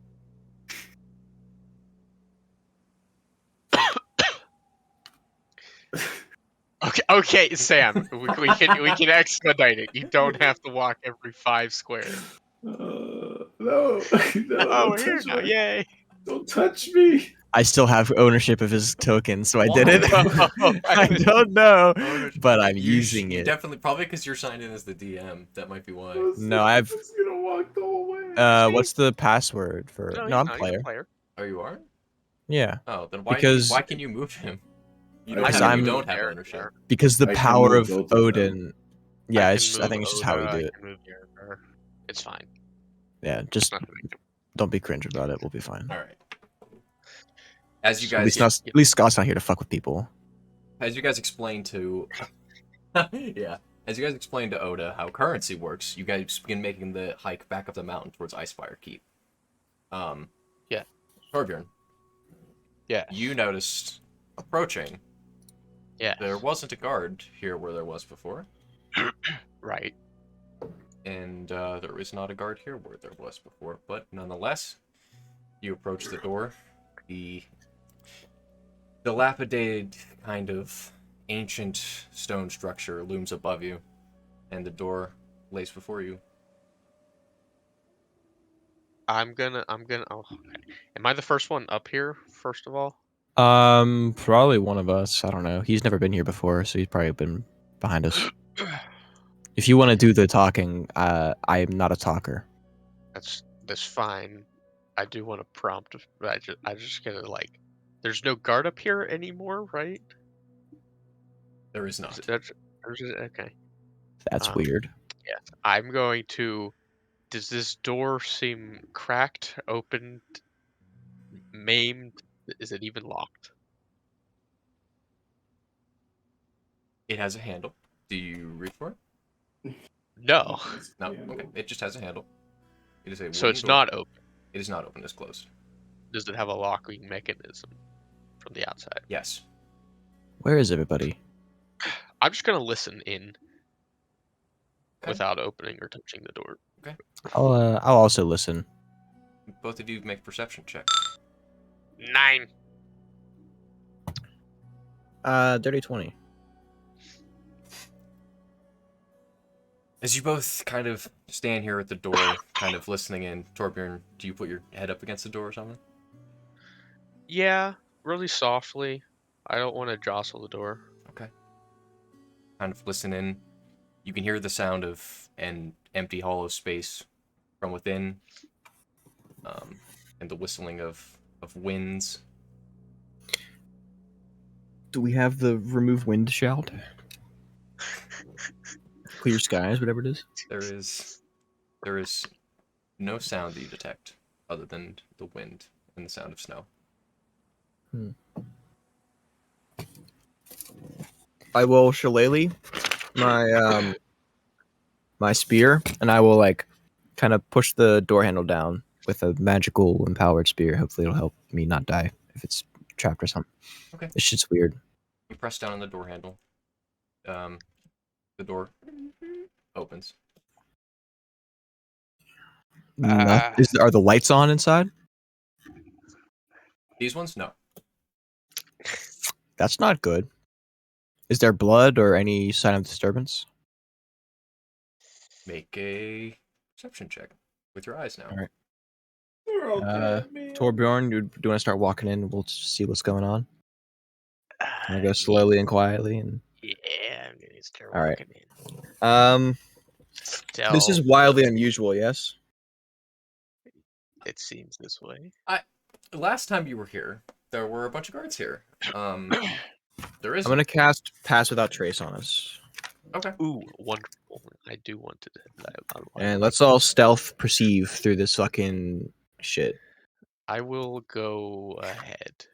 Okay, Sam. We can expedite it. You don't have to walk every 5 squares. No, Oh, don't we're here touch now! me. Yay! Don't touch me. I still have ownership of his token, so I did it. Why? I don't know, Ownership. but I'm You using you it. definitely probably because you're signed in as the DM. That might be why. No, I've. I was gonna walk the whole way. What's the password for? No, No, he's I'm not. He's a player. player. Oh, you are? Yeah, Oh, then why? Because- why can you move him? You Because don't have, I'm- you don't have There, ownership. there. because the I can power move of both of them. Odin. Yeah, I I think it's just how we do it. I can move here. It's fine. Yeah, just It's not a big deal. don't be cringe about it. We'll be fine. All right. As you At guys, least, at least Scott's not here to fuck with people. as you guys explained to, yeah, as you guys explained to Oda how currency works, you guys begin making the hike back up the mountain towards Icefire Keep. Yeah. Torbjorn, Yeah. you noticed approaching. Yeah. There wasn't a guard here where there was before, Right. and there is not a guard here where there was before. But nonetheless, you approach the door. The dilapidated kind of ancient stone structure looms above you, and the door lays before you. I'm gonna. Oh, okay. Am I the first one up here? First of all. Probably one of us. I don't know. He's never been here before, so he's probably been behind us. If you want to do the talking, I am not a talker. That's fine. I do want to prompt, but I just gotta like. There's no guard up here anymore, right? There is not. Okay. That's weird. I'm going to. Does this door seem cracked, opened, maimed? Is it even locked? It has a handle. Do you reach for it? No. No. Okay. It just has a handle. It is a So wooden it's door. not open. It is not open. It's closed. Does it have a locking mechanism from the outside? Yes. Where is everybody? I'm just gonna listen in Okay. without opening or touching the door. I'll also listen. Both of you make a perception check. 9. Dirty 20. As you both kind of stand here at the door, kind of listening in, Torbjorn, do you put your head up against the door or something? Yeah, really softly. I don't want to jostle the door. Okay. Kind of listen in. You can hear the sound of an empty hollow space from within, and the whistling of winds. Do we have the remove wind shout? Clear skies, whatever it is. There is no sound that you detect other than the wind and the sound of snow. I will shillelagh my my spear, and I will like kind of push the door handle down with a magical empowered spear. Hopefully, it'll help me not die if it's trapped or something. Okay. This shit's weird. You press down on the door handle. The door opens. Are the lights on inside? These ones, no. That's not good. Is there blood or any sign of disturbance? Make a perception check with your eyes now. All right. They're all dead, man. Torbjorn, do you want to start walking in? We'll see what's going on. Can I go slowly and quietly? And Yeah, I'm gonna start All right. walking in. This is wildly unusual. Yes. It seems this way. Last time you were here, there were a bunch of guards here. There is. I'm gonna cast Pass Without Trace on us, Okay. Ooh, wonderful. I do want to. and let's all stealth perceive through this fucking shit. I will go ahead.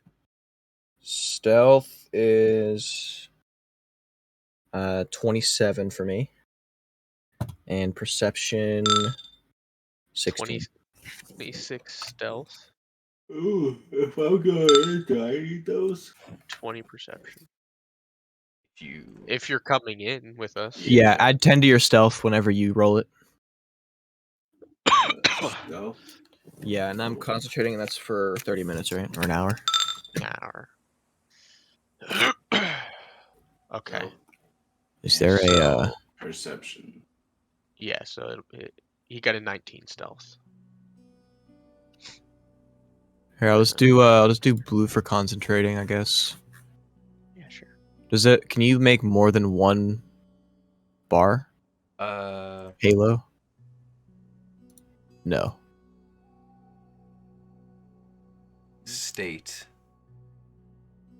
Stealth is 27 for me. And perception 16. 26 stealth, Ooh, if I'm going, do I need those? 20 perception. If you If you're coming in with us. Yeah, add 10 to your stealth whenever you roll it. Stealth. Yeah, and I'm concentrating, and that's for 30 minutes, right? Or an hour. An hour. Okay. Stealth. Is there a perception? Yeah, so he got a 19 stealth. Here, I'll just do blue for concentrating, I guess. Yeah, sure. Can you make more than one bar? Halo? No. state.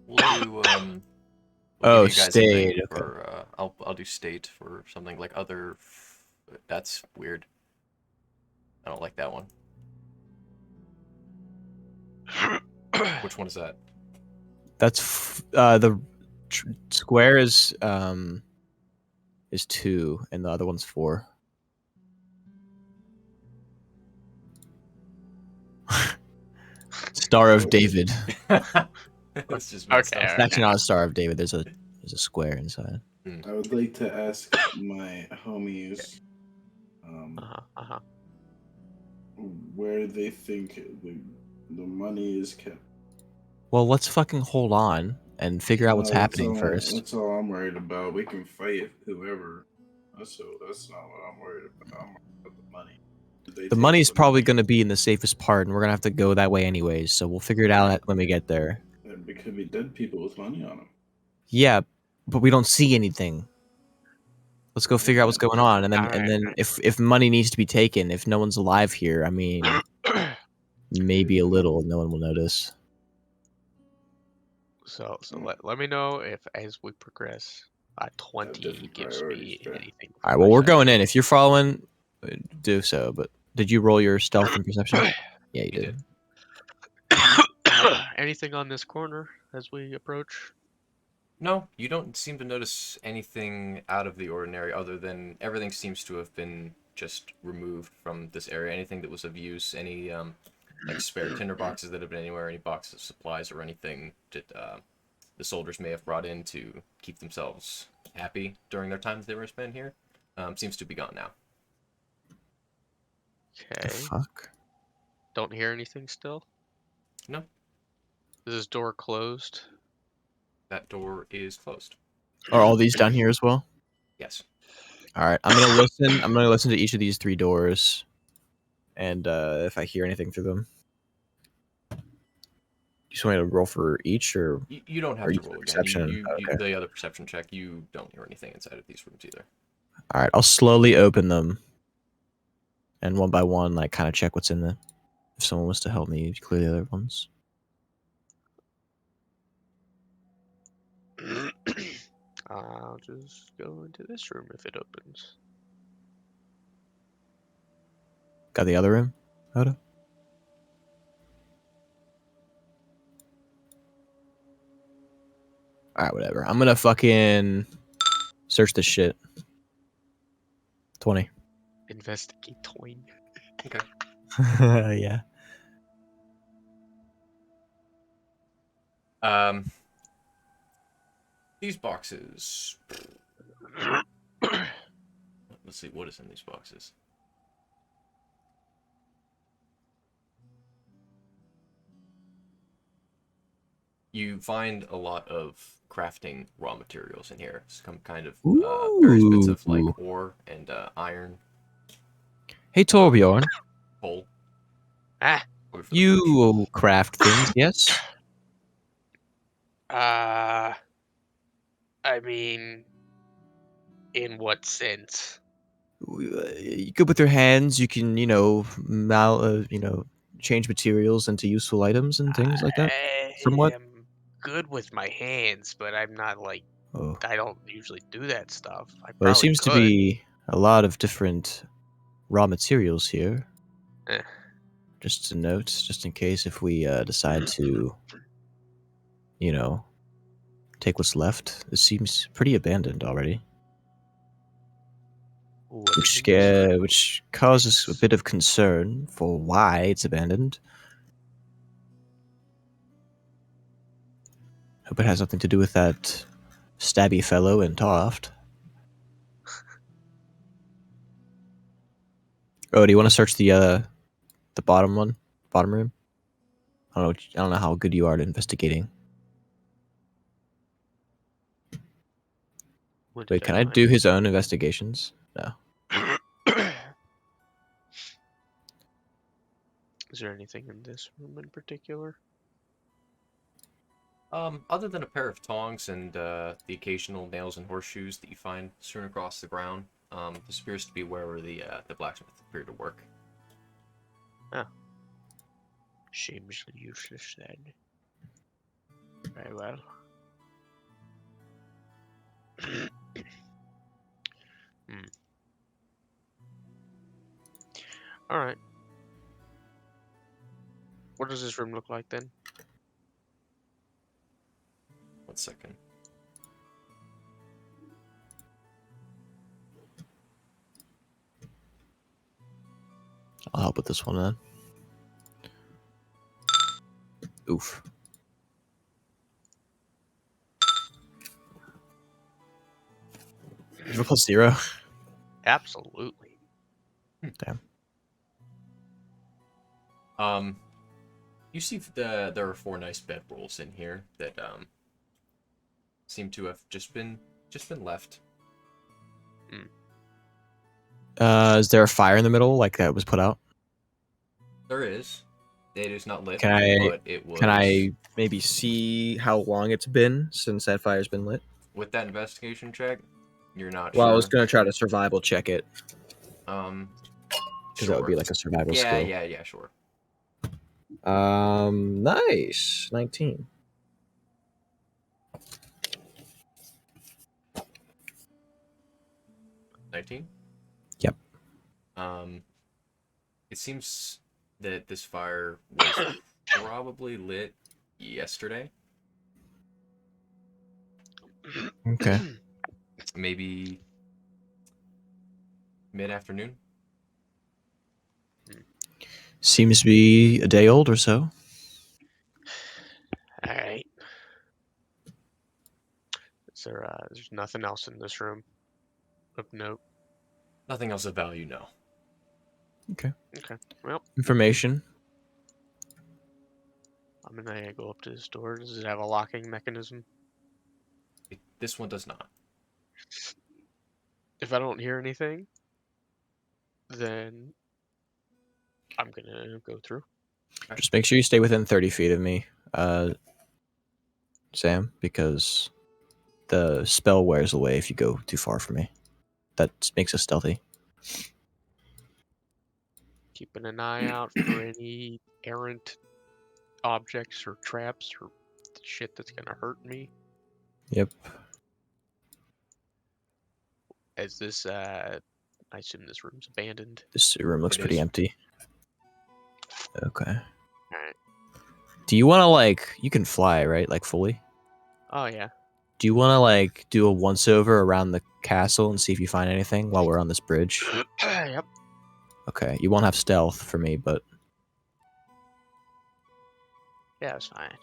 We'll do we'll Oh, give you guys a state, thing okay. for I'll do state for something like other. That's weird. I don't like that one. Which one is that? That's the square is 2 and the other one's 4. Star of David. It's just messed Okay, up. It's actually not a Star of David. There's a square inside. I would like to ask my homies where they think the money is kept. Well, let's fucking hold on and figure out what's happening first. That's all I'm worried about. We can fight whoever. That's not what I'm worried about. I'm worried about the money. The money's probably going to be in the safest part, and we're going to have to go that way anyways, so we'll figure it out when we get there. There could be dead people with money on them. Yeah, but we don't see anything. Let's go figure out what's going on, and then All right. if money needs to be taken, if no one's alive here, I mean, maybe a little, no one will notice. So let me know if as we progress, 20 different gives me priorities, fair. anything. All right, well, we're going in. If you're following, do so. But did you roll your stealth and perception? Yeah, you did. Anything on this corner as we approach? No, you don't seem to notice anything out of the ordinary other than everything seems to have been just removed from this area. Anything that was of use, any like spare tinder boxes that have been anywhere, any boxes of supplies or anything that the soldiers may have brought in to keep themselves happy during their time that they were spent here, seems to be gone now. The Okay. fuck? Don't hear anything still? No, Is this door closed? that door is closed. Are all these down here as well? Yes. All right, I'm gonna listen. I'm gonna listen to each of these 3 doors, and if I hear anything through them, you just want me to roll for each, or You don't have Or to use roll again. perception. Okay. The other perception check, you don't hear anything inside of these rooms either. all right? I'll slowly open them, and one by one, like kind of check what's in them. If someone was to help me clear the other ones. I'll just go into this room if it opens. Got the other room, Oda? All right, whatever. I'm gonna fucking search this shit. 20. Investigate toin. Okay. Yeah. These boxes. Let's see what is in these boxes. You find a lot of crafting raw materials in here. Some kind of various bits of like Ooh. ore and iron, Hey, Torbjorn. coal. Ah. Or for the forge. You craft things, yes? I mean, in what sense? You good with your hands. You can, change materials into useful items and things like that. Somewhat. I'm good with my hands, but I'm not like Oh. I don't usually do that stuff. I Well, there probably seems to could. be a lot of different raw materials here. Eh. Just a note, just in case if we decide to you know, take what's left. It seems pretty abandoned already, What is in this room? which causes a bit of concern for why it's abandoned. Hope it has nothing to do with that stabby fellow in Toft. Oh, do you want to search the bottom one, bottom room? I don't know how good you are at investigating. What did Wait, can I do find? his own investigations? No. Is there anything in this room in particular? Other than a pair of tongs and the occasional nails and horseshoes that you find strewn across the ground, this appears to be where the blacksmith appeared to work. Oh. Seems useless then. Very well. Alright. What does this room look like then? 1 second. I'll help with this one then. Oof. You have a +0? Absolutely. Damn. You see there are 4 nice bedrolls in here that seem to have just been left. Is there a fire in the middle like that was put out? There is. It is not lit, Can I but it was. Can I maybe see how long it's been since that fire's been lit? With that investigation check, you're not Well, sure. I was gonna try to survival check it because that would be Sure. like a survival Yeah, skill. yeah, sure. Nice. 19. $19? Yep. It seems that this fire was probably lit yesterday. Okay. Maybe mid-afternoon. Seems to be a day old or so. Alright. There's nothing else in this room of note. Nothing else of value, no. Okay. Okay. Well, Information. I'm gonna go up to this door. Does it have a locking mechanism? This one does not. If I don't hear anything, then I'm gonna go through. Just make sure you stay within 30 feet of me, Sam, because the spell wears away if you go too far from me. That makes us stealthy. Keeping an eye out for any errant objects or traps or shit that's gonna hurt me. Yep. As this, I assume this room's abandoned. This room looks It pretty is. empty. Okay. Alright. Do you want to you can fly, right? Like fully? Oh yeah. Do you want to do a once over around the castle and see if you find anything while we're on this bridge? Yep. Okay. You won't have stealth for me, but Yeah, it's fine.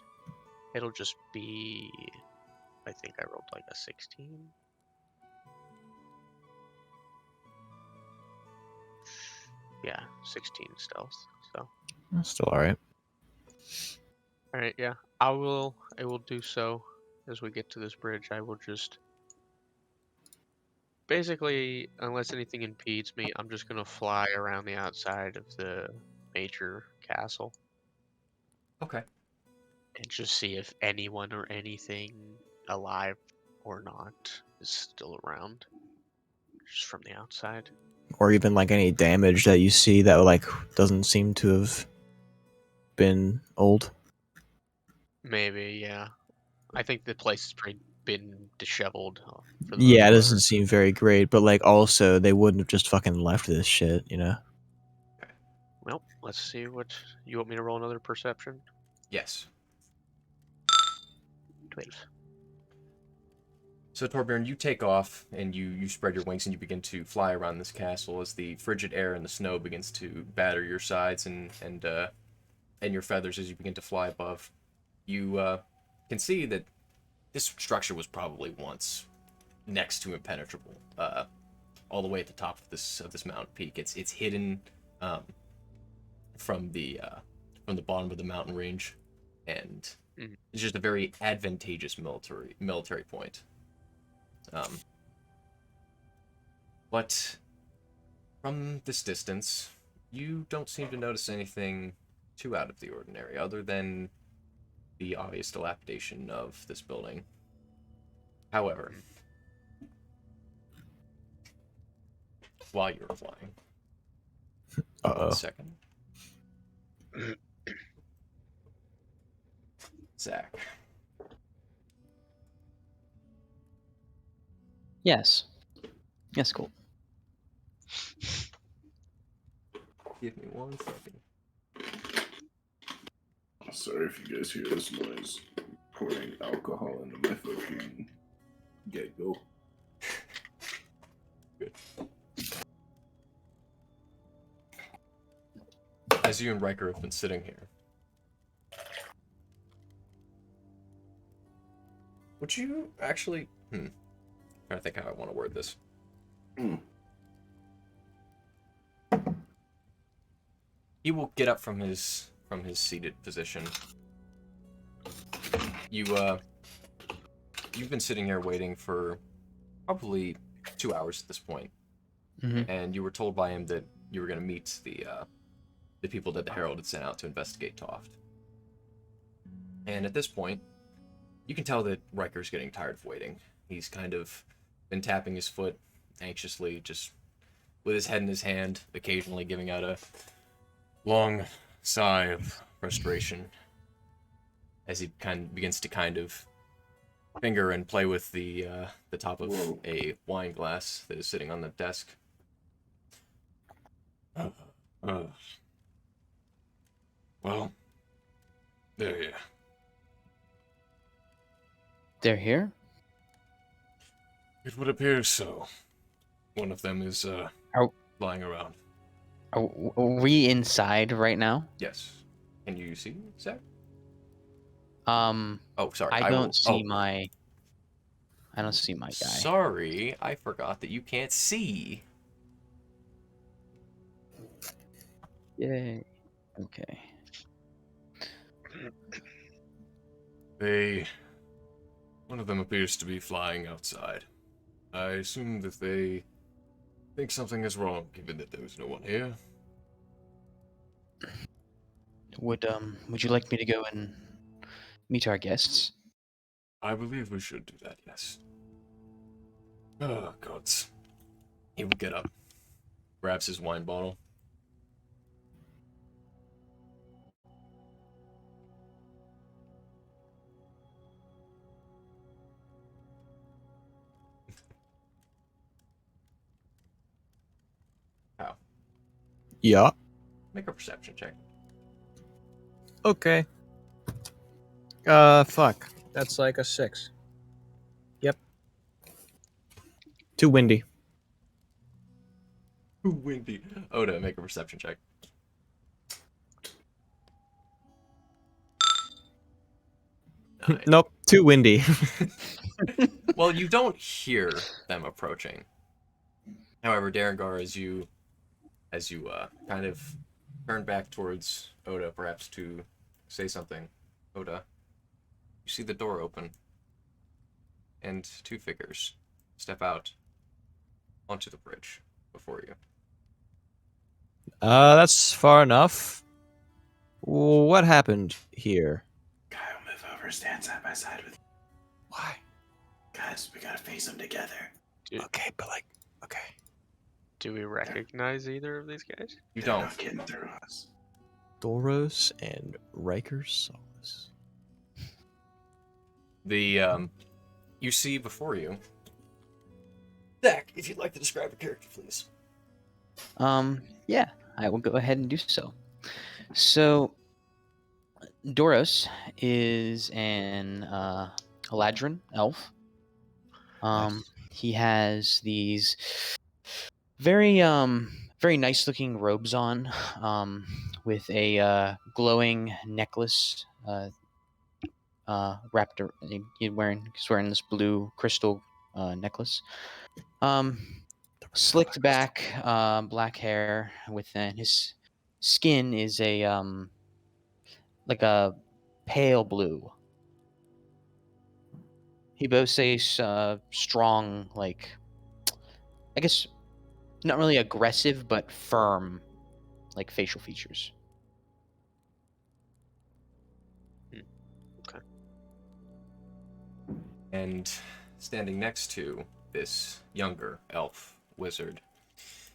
It'll just be. I think I rolled like a 16. Yeah, 16 stealth. So. still all right. All right. Yeah, I will do so as we get to this bridge. I will just. Basically, unless anything impedes me, I'm just gonna fly around the outside of the major castle Okay. and just see if anyone or anything alive or not is still around. Just from the outside. Or even any damage that you see that doesn't seem to have been old. Maybe, yeah. I think the place has pretty been disheveled for the Yeah, it most doesn't part. seem very great, but also they wouldn't have just fucking left this shit, you know? Well, let's see what you want me to roll another perception. Yes. leave. So Torbjorn, you take off and you spread your wings and you begin to fly around this castle as the frigid air and the snow begins to batter your sides and your feathers as you begin to fly above. You can see that this structure was probably once next to impenetrable, all the way at the top of this mountain peak. It's hidden from the bottom of the mountain range, and it's just a very advantageous military point. But from this distance, you don't seem to notice anything too out of the ordinary, other than the obvious dilapidation of this building. However, while you were flying, one second, Zach. Yes. Yes, cool. Give me 1 second. Sorry if you guys hear this noise. Pouring alcohol into my fucking get-go. Good. As you and Riker have been sitting here, would you actually... trying to think how I want to word this. He will get up from his seated position. You've been sitting here waiting for probably 2 hours at this point, and you were told by him that you were going to meet the people that the Herald had sent out to investigate Toft. And at this point, you can tell that Riker's getting tired of waiting. He's kind of been tapping his foot anxiously, just with his head in his hand, occasionally giving out a long sigh of frustration as he begins to finger and play with the top of a wine glass that is sitting on the desk. Well, there you. They're here? It would appear so. One of them is lying around. Are we inside right now? Yes. Can you see, Zach? Oh, sorry. I don't see my guy. Sorry, I forgot that you can't see. Yay. Okay. One of them appears to be flying outside. I assume that they think something is wrong, given that there is no one here. Would you like me to go and meet our guests? I believe we should do that, yes. Oh, gods. He will get up, grabs his wine bottle. How? Yeah. Make a perception check. Okay. Fuck. That's like a 6. Yep. Too windy. Too windy. Oda, make a perception check. Nope. Too windy. Well, you don't hear them approaching. However, Darengar, as you kind of turn back towards Oda, perhaps to say something, Oda, you see the door open, and 2 figures step out onto the bridge before you. That's far enough. What happened here? Kyle, move over, stand side by side with you. Why? Guys, we gotta face them together. Okay, but okay. Do we recognize either of these guys? You They're don't. not getting through us. Doros and Riker Solace. You see before you. Zach, if you'd like to describe your character, please. Yeah, I will go ahead and do so. So, Doros is an Eladrin elf. Nice. He has these very nice looking robes on, with a glowing necklace wrapped. He's wearing this blue crystal necklace. Slicked back, black hair. Within his skin is a like a pale blue. He boasts a strong, like, I guess not really aggressive, but firm, like, facial features. Okay. And standing next to this younger elf wizard,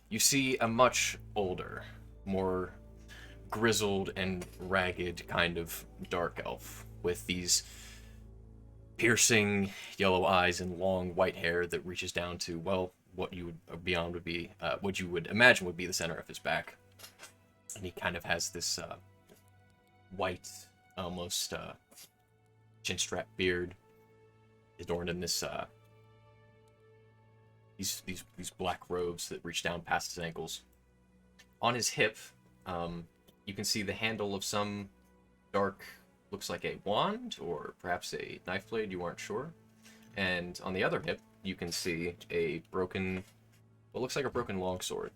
you see a much older, more grizzled and ragged kind of dark elf with these piercing yellow eyes and long white hair that reaches down to, well, what you would beyond would be what you would imagine would be the center of his back. And he kind of has this white, almost chin strap beard adorned in this these black robes that reach down past his ankles. On his hip, you can see the handle of some dark, looks like a wand or perhaps a knife blade, you aren't sure. And on the other hip, you can see a broken, what looks like a broken longsword.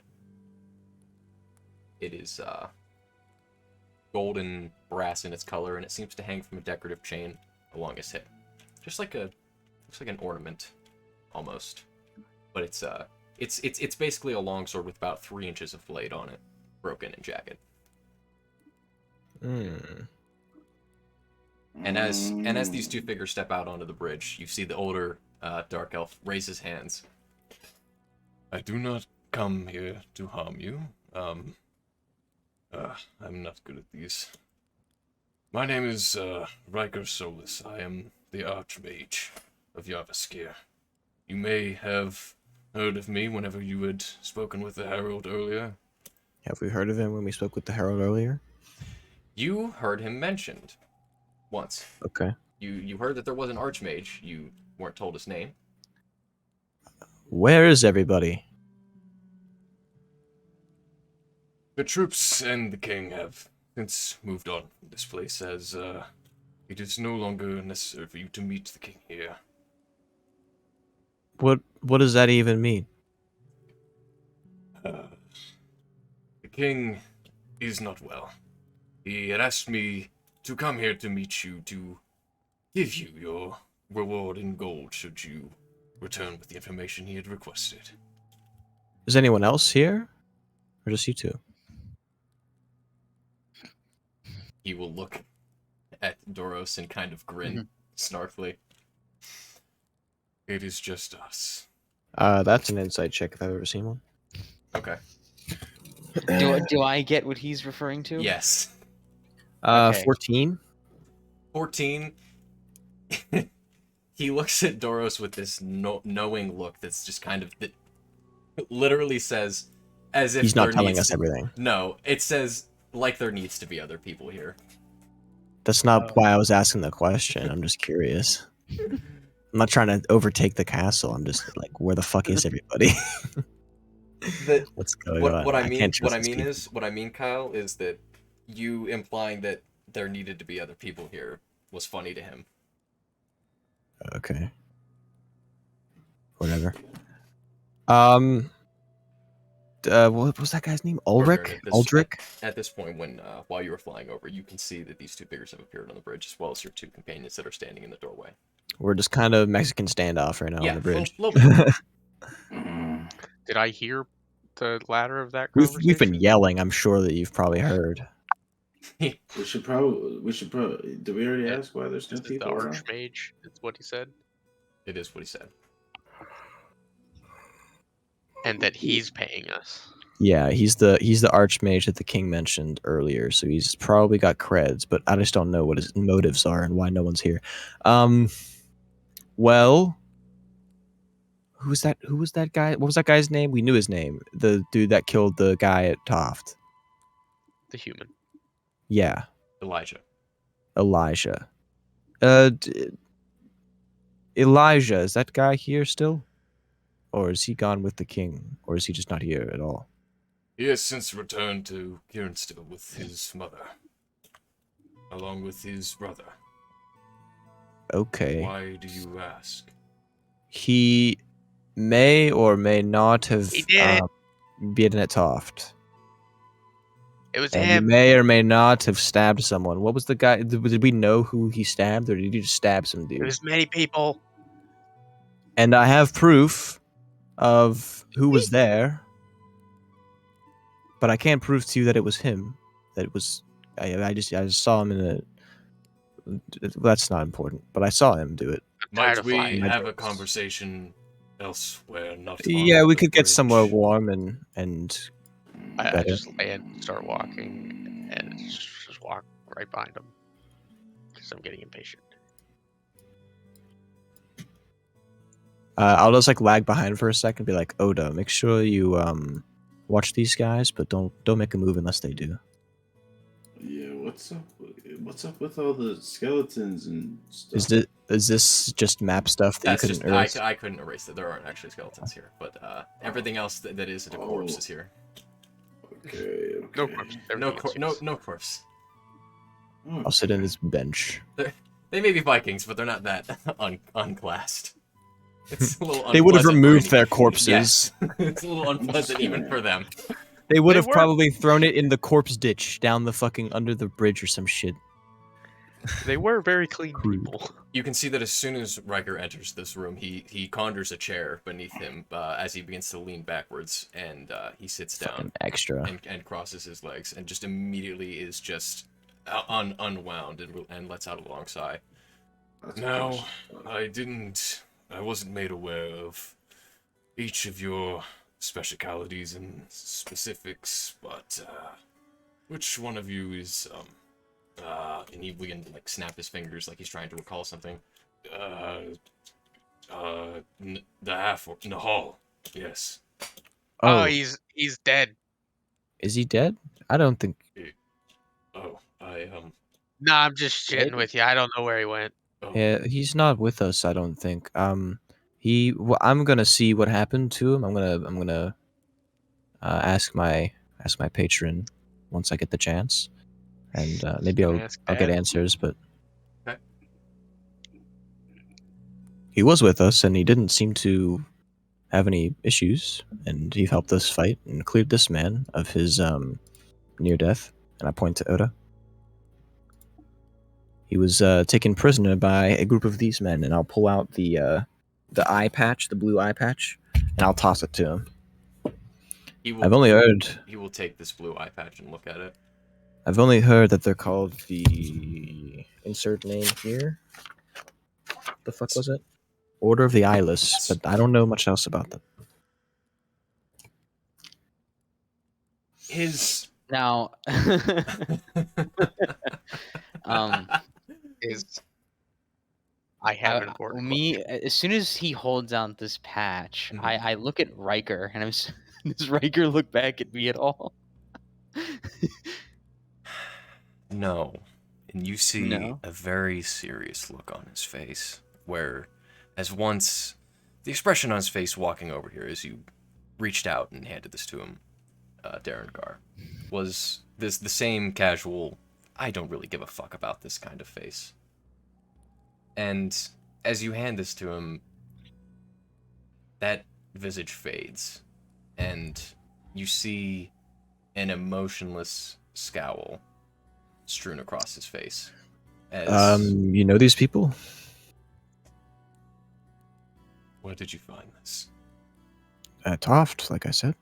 It is golden brass in its color, and it seems to hang from a decorative chain along his hip. Just like a, looks like an ornament, almost. But it's basically a longsword with about 3 inches of blade on it, broken and jagged. And as these two figures step out onto the bridge, you see the older dark elf raise his hands. I do not come here to harm you. I'm not good at these. My name is Riker Solus. I am the Archmage of Yavaskir. You may have heard of me whenever you had spoken with the Herald earlier. Have we heard of him when we spoke with the Herald earlier? You heard him mentioned once. Okay. You heard that there was an Archmage. You weren't told his name. Where is everybody? The troops and the king have since moved on from this place, as it is no longer necessary for you to meet the king here. What does that even mean? The king is not well. He had asked me to come here to meet you, to give you your reward in gold should you return with the information he had requested. Is anyone else here? Or just you two? He will look at Doros and kind of grin snarkily. It is just us. That's an insight check if I've ever seen one. Okay. Do I get what he's referring to? Yes. Okay. 14. 14. He looks at Doros with this knowing look that's just kind of, that literally says, as if He's not there telling needs us everything. No, it says like there needs to be other people here. That's not why I was asking the question. I'm just curious. I'm not trying to overtake the castle. I'm just like, where the fuck is everybody? What's going on? What I mean, can't trust these people. what I mean, Kyle, is that you implying that there needed to be other people here was funny to him. Okay. Whatever. What was that guy's name? Ulrich? Aldrich? At this point, when while you were flying over, you can see that these two figures have appeared on the bridge, as well as your two companions that are standing in the doorway. We're just kind of Mexican standoff right now Yeah, on the bridge. little bit. Did I hear the latter of that We've conversation? been yelling. I'm sure that you've probably heard. We should probably. Did we already Yeah, ask why there's no This is the people around? Archmage. That's what he said. It is what he said. And that he's paying us. Yeah, he's the archmage that the king mentioned earlier, so he's probably got creds, but I just don't know what his motives are and why no one's here. Well, who was that guy? What was that guy's name? We knew his name. The dude that killed the guy at Toft. The human. Yeah, Elijah. Elijah. Elijah, is that guy here still? Or is he gone with the king? Or is he just not here at all? He has since returned to Kieranstill with his mother, along with his brother. Okay. Why do you ask? He may or may not have He did it. been at Toft. It was And he him. may or may not have stabbed someone. What was the guy? Did we know who he stabbed, or did he just stab some It dude? was many people. And I have proof of who was there, but I can't prove to you that it was him. That it was. I just saw him in a. That's not important, but I saw him do it. I'm tired Might of we flying. have a conversation elsewhere, not on Yeah, we the could get bridge? somewhere warm and I better. just land and start walking, and just walk right behind him because I'm getting impatient. I'll just like lag behind for a second, be like, Oda, make sure you watch these guys, but don't make a move unless they do. Yeah, what's up? What's up with all the skeletons and stuff? Is this just map stuff that That's you just couldn't erase? I couldn't erase it. There aren't actually skeletons here, but everything else that is a corpse is here. Okay. No corpse. No corpse. I'll sit in this bench. They may be Vikings, but they're not that unclassed. It's a little. They would have unpleasant for removed any- their corpses. Yes, it's a little unpleasant even for them. They would They have were- probably thrown it in the corpse ditch down the fucking under the bridge or some shit. They were very clean Crude. people. You can see that as soon as Riker enters this room, he conjures a chair beneath him as he begins to lean backwards, and he sits down Fucking extra. and crosses his legs, and just immediately is just unwound and lets out a long sigh. That's No, I wasn't made aware of each of your specialities and specifics, but which one of you is and he begins to like snap his fingers like he's trying to recall something. The half in the hall. Yes. Oh, he's dead. Is he dead? I don't think. Oh, Nah, I'm just shitting with you. I don't know where he went. Oh. Yeah, he's not with us. I don't think. I'm gonna see what happened to him. I'm gonna ask my patron once I get the chance, and maybe Gonna I'll ask get Dad. answers. But Okay. he was with us, and he didn't seem to have any issues, and he helped us fight and cleared this man of his near death. And I point to Oda. He was taken prisoner by a group of these men, and I'll pull out the eye patch, the blue eye patch, and I'll toss it to him. I've only heard. He will take this blue eye patch and look at it. I've only heard that they're called the insert name here. The fuck was it? Order of the Eyeless, but I don't know much else about them. His Now, Is I have an important me as soon as he holds out this patch, Mhm. I look at Riker and does Riker look back at me at all? No. And you see No. a very serious look on his face, where, as once, the expression on his face walking over here as you reached out and handed this to him, Darren Gar, was the same casual, I don't really give a fuck about this kind of face. And as you hand this to him, that visage fades, and you see an emotionless scowl strewn across his face. As You know these people? where did you find this? At Toft, like I said.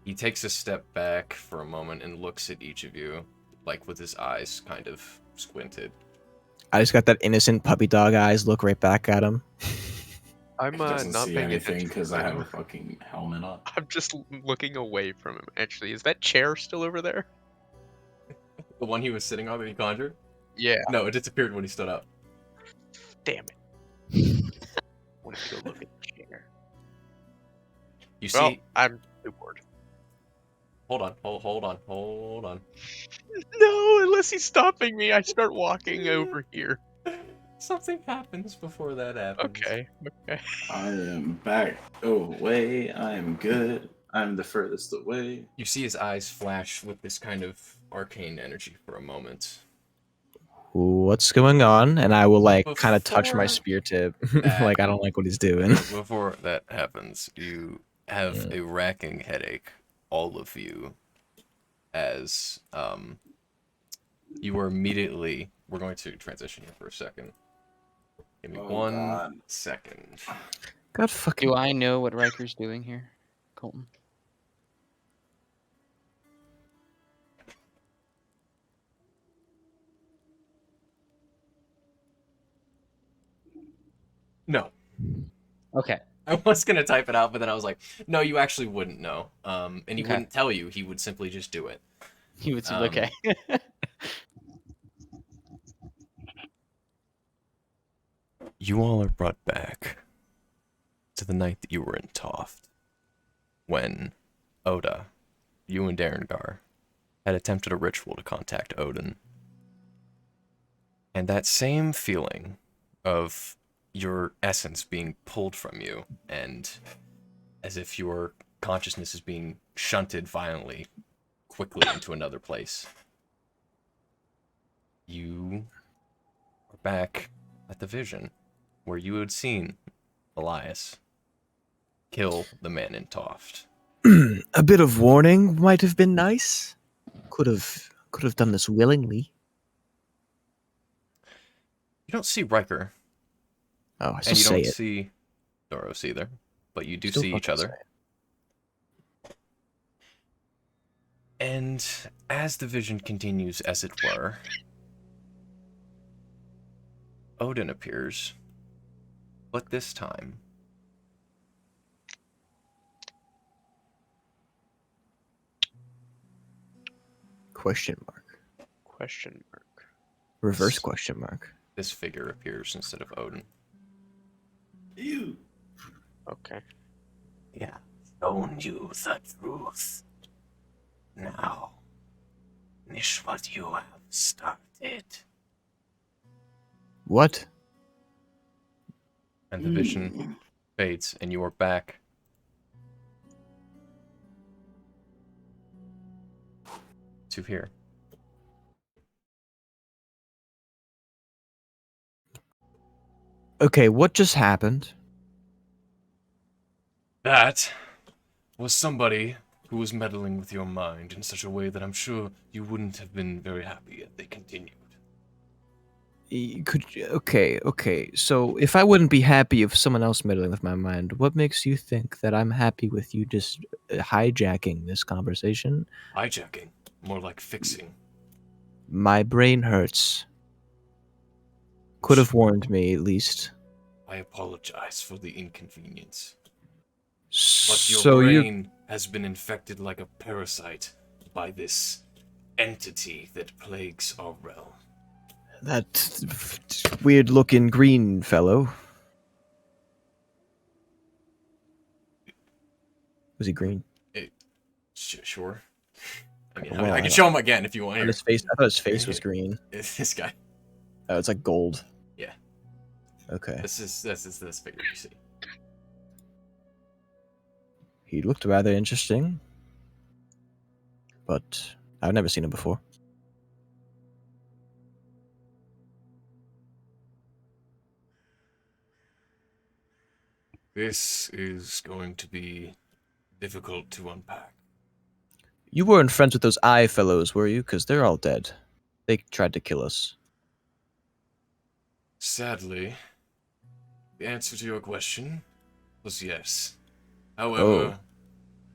He takes a step back for a moment and looks at each of you, like with his eyes kind of squinted. I just got that innocent puppy dog eyes look right back at him. I'm Doesn't not see paying anything attention because to I have a him. fucking helmet on. I'm just looking away from him. Actually, is that chair still over there? The one he was sitting on that he conjured? Yeah. No, it disappeared when he stood up. Damn it. Want to go look at the chair? You Well, see, I'm too bored. Hold on. Hold on. No, unless he's stopping me, I start walking over here. Something happens before that happens. Okay. I am back away. I am good. I'm the furthest away. You see his eyes flash with this kind of arcane energy for a moment. What's going on? And I will like kind of touch my Before spear tip. that- Like I don't like what he's doing. Before that happens, you have a racking headache, all of you, as you are immediately. We're going to transition here for a second. Give me Oh, one God. second. God fucking. Do I know what Riker's doing here, Colton? No. Okay. I was gonna type it out, but then I was like, no, you actually wouldn't know. And he Okay. wouldn't tell you. He would simply just do it. He would say, Um, okay. You all are brought back to the night that you were in Toft, when Oda, you and Darengar, had attempted a ritual to contact Odin. And that same feeling of your essence being pulled from you, and as if your consciousness is being shunted violently, quickly into another place. You are back at the vision where you had seen Elias kill the man in Toft. A bit of warning might have been nice. Could have done this willingly. You don't see Riker, Oh, I and still you say don't it. see Doros either, but you do Still see each fucking say other. And as the vision continues, as it were, Odin appears, but this time Question mark. Question mark. Reverse question mark. this figure appears instead of Odin. You. Okay. Yeah, shown you the truth. Now, finish what you have started. What? And the vision fades, and you are back to here. Okay, what just happened? That was somebody who was meddling with your mind in such a way that I'm sure you wouldn't have been very happy if they continued. Okay. So if I wouldn't be happy if someone else meddling with my mind, what makes you think that I'm happy with you just hijacking this conversation? Hijacking, more like fixing. My brain hurts. Could have warned me at least. I apologize for the inconvenience. But So your you brain has been infected like a parasite by this entity that plagues our realm. that weird looking green fellow. Was he green? Sure. I mean, Well, I can show him again if you want On here. his face, I thought his face was green. It's this guy. Oh, it's like gold. Yeah. Okay. This is this figure you see. He looked rather interesting, but I've never seen him before. This is going to be difficult to unpack. You weren't friends with those eye fellows, were you? Because they're all dead. They tried to kill us. Sadly, the answer to your question was yes. Oh. However,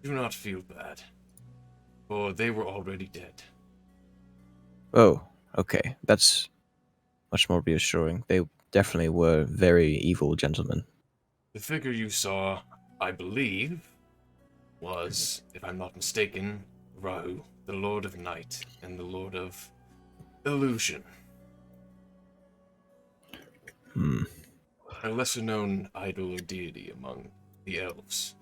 do not feel bad, for they were already dead. Oh, okay. That's much more reassuring. They definitely were very evil gentlemen. The figure you saw, I believe, was, if I'm not mistaken, Rahu, the Lord of Night and the Lord of Illusion. Hmm. A lesser known idol or deity among the elves.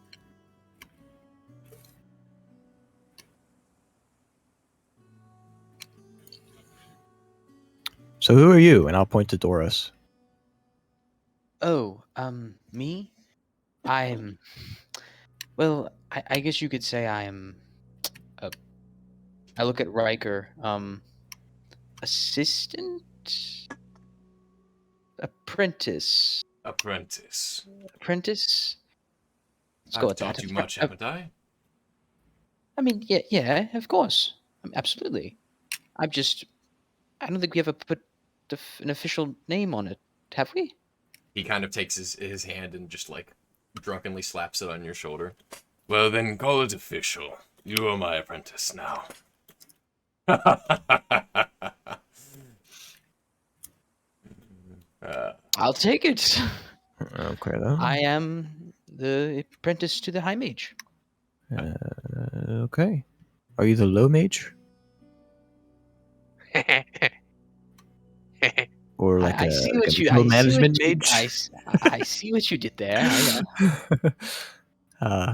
So who are you? And I'll point to Doris. Oh, me? I'm. Well, I guess you could say I am. I look at Riker. Assistant, apprentice, Apprentice. apprentice. Let's go I've with that. taught you much, haven't I? I mean, yeah, of course, absolutely. I'm just. I don't think we ever put an official name on it, have we? He kind of takes his hand and just like drunkenly slaps it on your shoulder. Well, then call it official. You are my apprentice now. I'll take it. Okay, then. I am the apprentice to the High Mage. Okay. Are you the low mage? Or like I see what a you. middle I see what management you. mage? I see what you did there.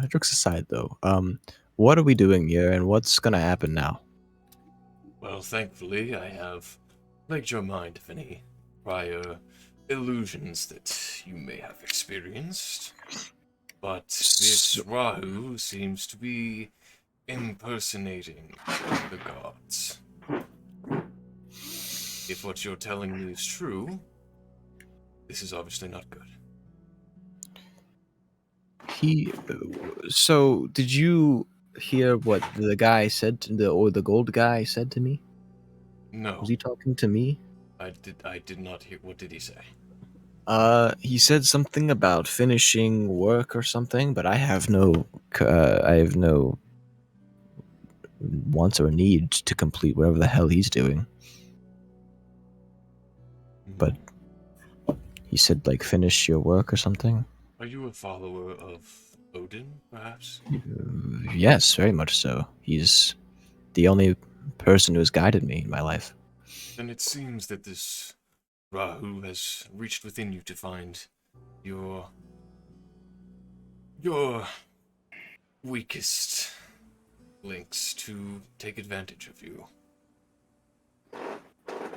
Jokes aside, though, what are we doing here, and what's gonna happen now? Well, thankfully, I have plagued your mind of any prior illusions that you may have experienced. But this Rahu seems to be impersonating the gods. If what you're telling me is true, this is obviously not good. So did you hear what the guy said the gold guy said to me? No, Was he talking to me? I did not hear. What did he say? He said something about finishing work or something, but I have no wants or need to complete whatever the hell he's doing. But he said like finish your work or something. Are you a follower of Odin, perhaps? Yes, very much so. He's the only person who has guided me in my life. Then it seems that this Rahu has reached within you to find your weakest links to take advantage of you.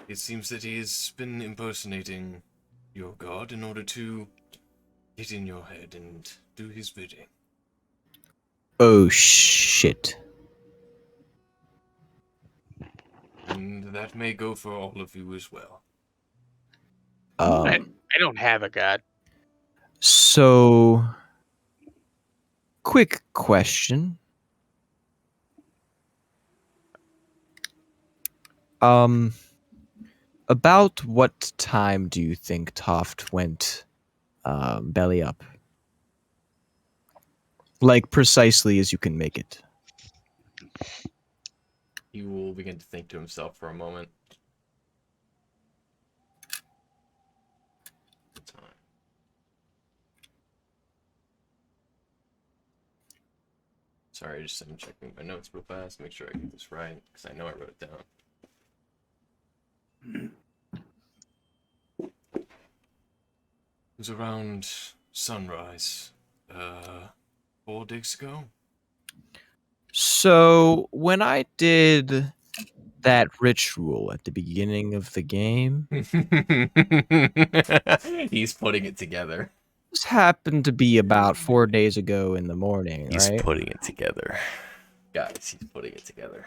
It seems that he has been impersonating your god in order to get in your head and do his bidding. Oh shit. And that may go for all of you as well. I don't have a god. So quick question. About what time do you think Toft went belly up? Like precisely as you can make it. He will begin to think to himself for a moment. Sorry, I'm checking my notes real fast, make sure I get this right, because I know I wrote it down. It was around sunrise, 4 days ago. So when I did that ritual at the beginning of the game, He's putting it together. this happened to be about 4 days ago in the morning, He's right? putting it together. Guys, he's putting it together.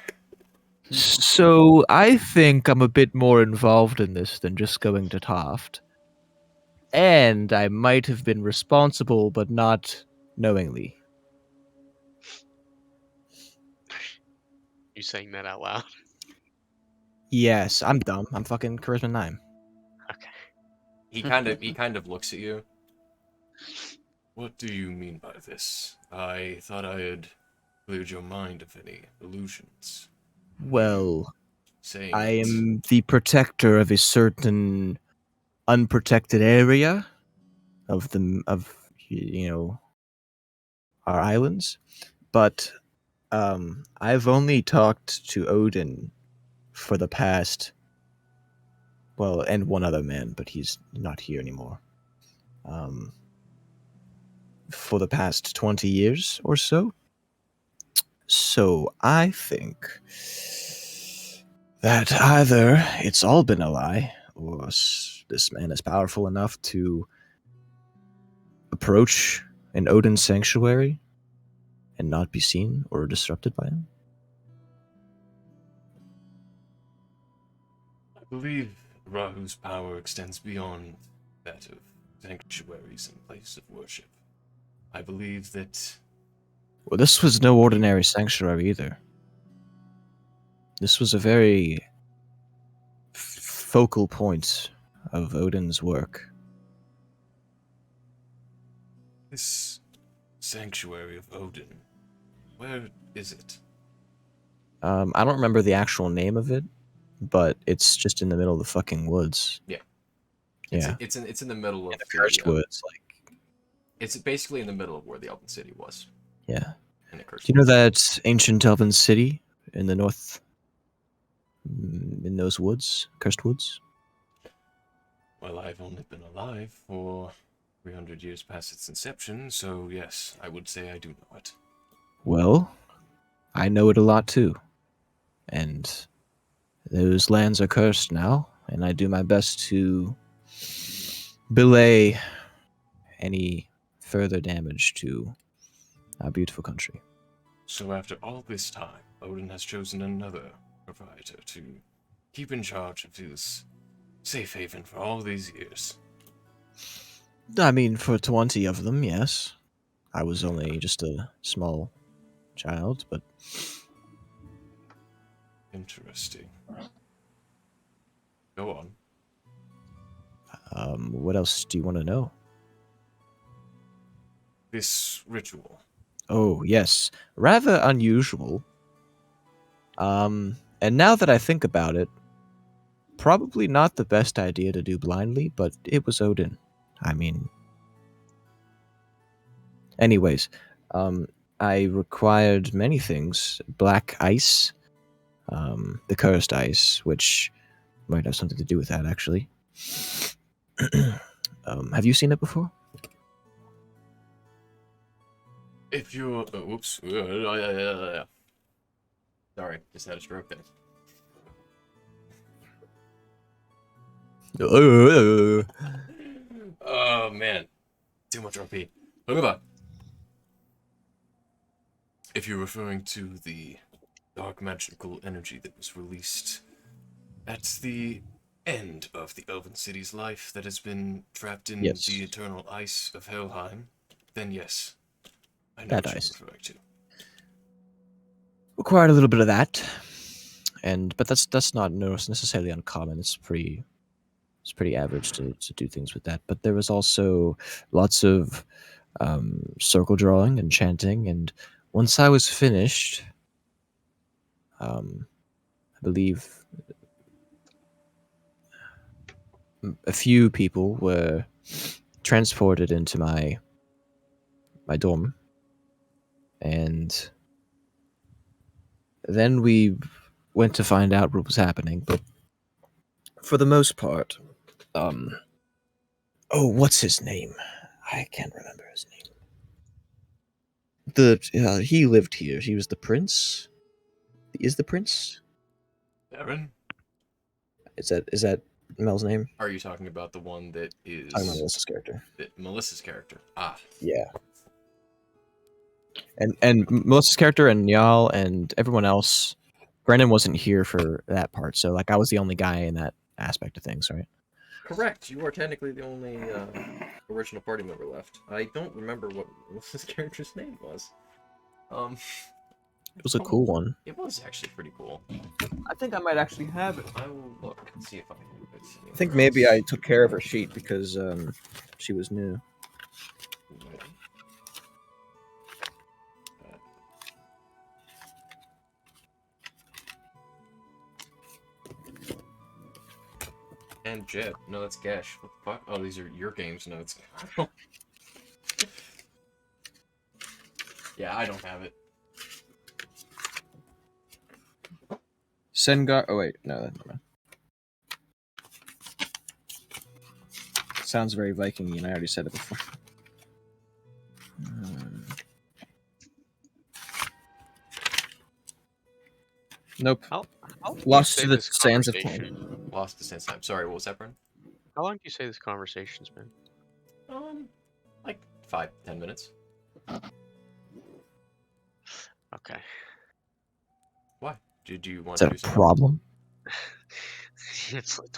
So I think I'm a bit more involved in this than just going to Toft. And I might have been responsible, but not knowingly. You saying that out loud? Yes, I'm dumb. I'm fucking charisma 9. Okay. He kind of looks at you. What do you mean by this? I thought I had cleared your mind of any illusions. Well, Saying I it. am the protector of a certain unprotected area of our islands, but I've only talked to Odin for the past, well, and one other man, but he's not here anymore. For the past 20 years or so. So I think that either it's all been a lie, this man is powerful enough to approach an Odin sanctuary and not be seen or disrupted by him? I believe Rahu's power extends beyond that of sanctuaries and places of worship. I believe that... Well, this was no ordinary sanctuary either. This was a very focal point of Odin's work. This sanctuary of Odin, where is it? I don't remember the actual name of it, but it's just in the middle of the fucking woods. Yeah. Yeah. It's in the middle of In the cursed woods, like. It's basically in the middle of where the Elven City was. Yeah. In the cursed Do you know woods. that ancient elven city in the north? In those woods? Cursed woods? Well, I've only been alive for 300 years past its inception, so yes, I would say I do know it. Well, I know it a lot too. And those lands are cursed now, and I do my best to belay any further damage to our beautiful country. So after all this time, Odin has chosen another provider to keep in charge of his safe haven for all these years. I mean, for 20 of them, yes. I was only just a small child, but Interesting. Go on. what else do you want to know? This ritual. Oh, yes. Rather unusual. And now that I think about it, probably not the best idea to do blindly, but it was Odin. I mean... Anyways, I required many things. Black ice, the cursed ice, which might have something to do with that, actually. Have you seen it before? If you're... whoops. Sorry, just had a stroke there. Oh, man. Too much RP. Look at If you're referring to the dark magical energy that was released at the end of the Elven City's life that has been trapped in Yes. the eternal ice of Helheim, then yes, I know That what ice. you're referring to. Required a little bit of that, but that's not necessarily uncommon. It's pretty average to do things with that. But there was also lots of circle drawing and chanting, and once I was finished, I believe a few people were transported into my dorm, and then we went to find out what was happening. But for the most part, what's his name? I can't remember his name. He lived here. He was the prince. Is the prince? Aaron? Is that Mel's name? Are you talking about the one that is... I'm Melissa's character. Melissa's character. Ah. Yeah. And Melissa's character and Nyal and everyone else. Brennan wasn't here for that part, so like I was the only guy in that aspect of things, right? Correct. You are technically the only original party member left. I don't remember what Melissa's character's name was. It was a cool one. It was actually pretty cool. I think I might actually have it. I will look and see if I can move it. I think maybe I took care of her sheet because she was new. And Jet. No, that's Gesh. What the fuck? Oh, these are your game's notes. Yeah, I don't have it. Sengar. Oh wait, no, never mind. Sounds very Viking-y, and I already said it before. Nope. How Lost save to the this sands of conversation? lost the sense time. Sorry, what was that, Brent? How long do you say this conversation's been? Like 5-10 minutes. Okay. Why? Did you want Is to that do a something? problem? It's like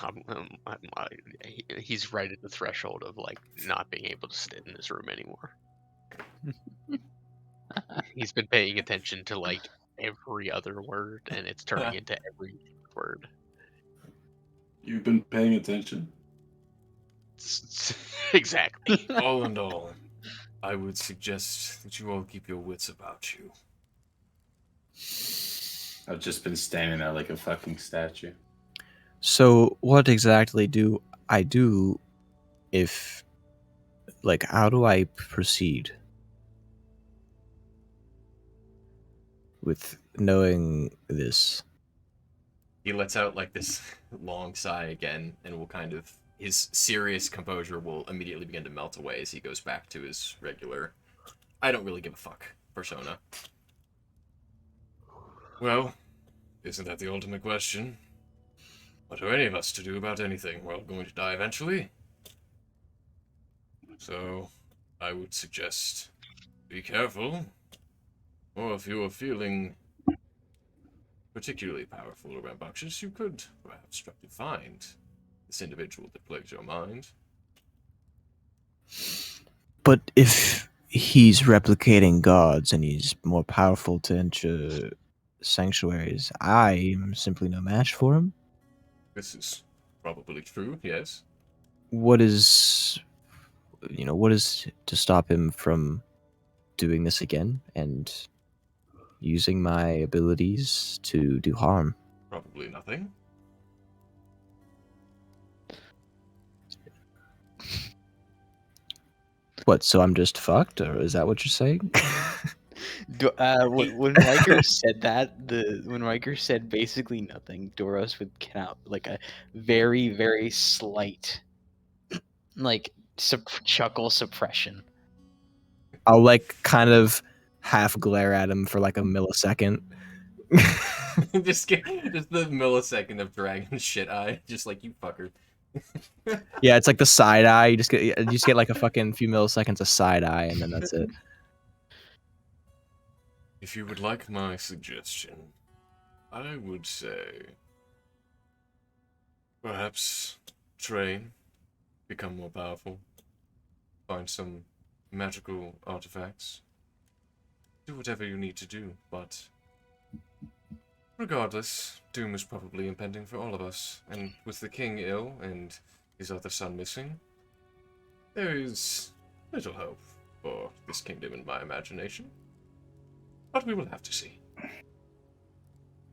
he's right at the threshold of like not being able to sit in this room anymore. He's been paying attention to like every other word, and it's turning into every word. You've been paying attention. Exactly. All in all, I would suggest that you all keep your wits about you. I've just been standing there like a fucking statue. So, what exactly do I do if, like, how do I proceed with knowing this? He lets out like this long sigh again, and will kind of his serious composure will immediately begin to melt away as he goes back to his regular I don't really give a fuck persona. Well, isn't that the ultimate question? What are any of us to do about anything? We're all going to die eventually. So, I would suggest be careful. Or if you are feeling particularly powerful or rambunctious, you could perhaps try to find this individual that plagues your mind. But if he's replicating gods and he's more powerful to enter sanctuaries, I am simply no match for him. This is probably true, yes. What is, what is to stop him from doing this again and using my abilities to do harm? Probably nothing. What, so I'm just fucked, or is that what you're saying? When Riker said that, when Riker said basically nothing, Doros would get out like a very, very slight, like chuckle suppression. I'll like kind of half glare at him for like a millisecond. just the millisecond of dragon shit eye, just like you fucker. Yeah, it's like the side eye. You just get like a fucking few milliseconds of side eye, and then that's it. If you would like my suggestion, I would say perhaps train, become more powerful, find some magical artifacts, do whatever you need to do, but regardless, doom is probably impending for all of us, and with the king ill and his other son missing, there is little hope for this kingdom in my imagination. But we will have to see.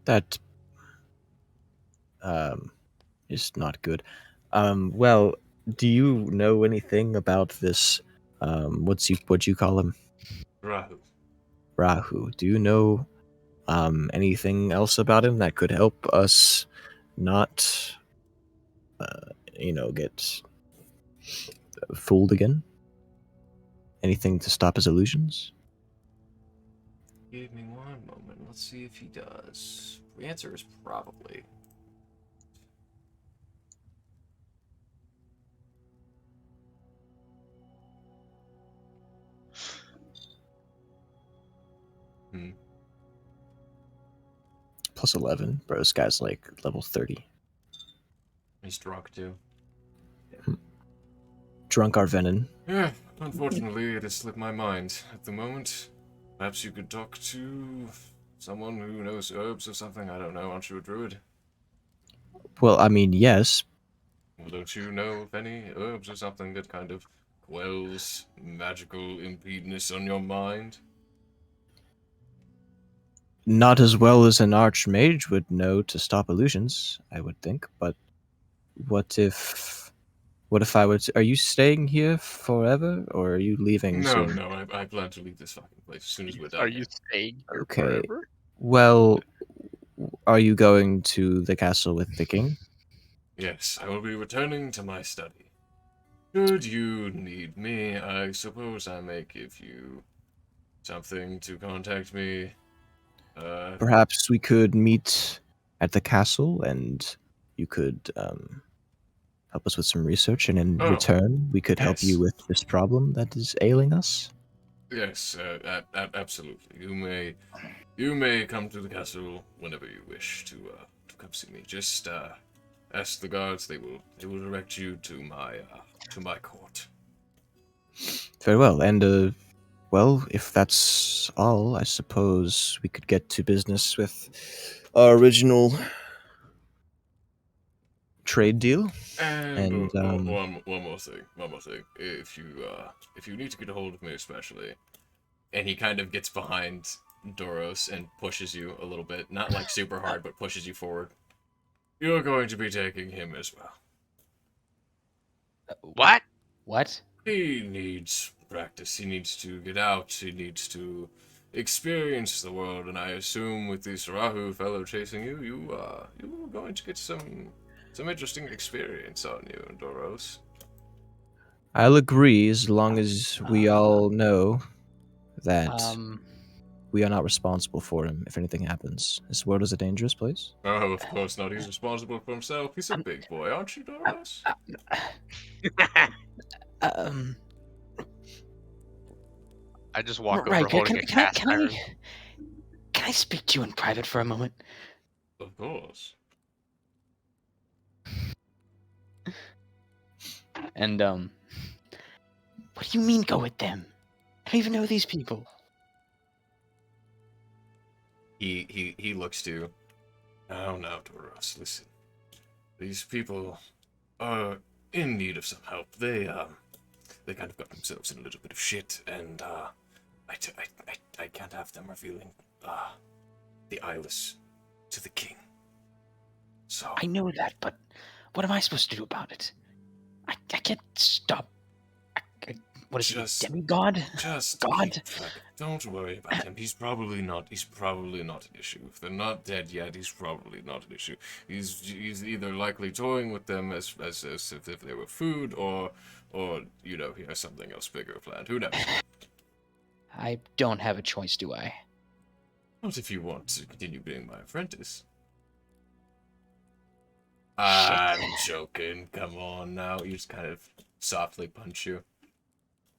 That is not good. Well, do you know anything about this? What'd you call him? Rahu. Rahu. Do you know anything else about him that could help us not, get fooled again? Anything to stop his illusions? Give me one moment. Let's see if he does. The answer is probably. Plus 11. Bro, this guy's like level 30. He's drunk too. Drunk Arvenin. Yeah, unfortunately, it has slipped my mind at the moment. Perhaps you could talk to someone who knows herbs or something. I don't know. Aren't you a druid? Well, I mean, yes. Well, don't you know of any herbs or something that kind of quells magical impedance on your mind? Not as well as an archmage would know to stop illusions, I would think. But what if I were to... Are you staying here forever, or are you leaving No, soon? no, I plan to leave this fucking place as soon as we're done. Are you staying here Okay. forever? Well, are you going to the castle with the king? Yes, I will be returning to my study. Should you need me, I suppose I may give you something to contact me. Perhaps we could meet at the castle and you could help us with some research, and in Oh, return, we could help yes. you with this problem that is ailing us. Yes, absolutely. You may come to the castle whenever you wish to come see me. Just ask the guards; they will direct you to my court. Very well, and well, if that's all, I suppose we could get to business with our original trade deal. And And one more thing. If you need to get a hold of me, especially, and he kind of gets behind Doros and pushes you a little bit, not like super hard, but pushes you forward. You're going to be taking him as well. What? What? He needs practice. He needs to get out. He needs to experience the world. And I assume with this Rahu fellow chasing you, you are going to get some interesting experience on you, Doros. I'll agree as long as we all know that we are not responsible for him if anything happens. This world is a dangerous place. Oh, of course not. He's responsible for himself. He's a big boy, aren't you, Doros? I just walk over Riker, holding a cast iron. can I speak to you in private for a moment? Of course. And what do you mean go with them? I don't even know these people. He looks to you. Oh no, Doros, listen. These people are in need of some help. They kind of got themselves in a little bit of shit, and I can't have them revealing the eyeless to the king. So I know that, but what am I supposed to do about it? I can't stop. What is he, a demigod? Just God? don't worry about him. He's probably not an issue. If they're not dead yet, he's probably not an issue. He's either likely toying with them as if they were food, or he has something else bigger planned. Who knows? I don't have a choice, do I? Not if you want to continue being my apprentice. I'm joking. Come on now. You just kind of softly punch you.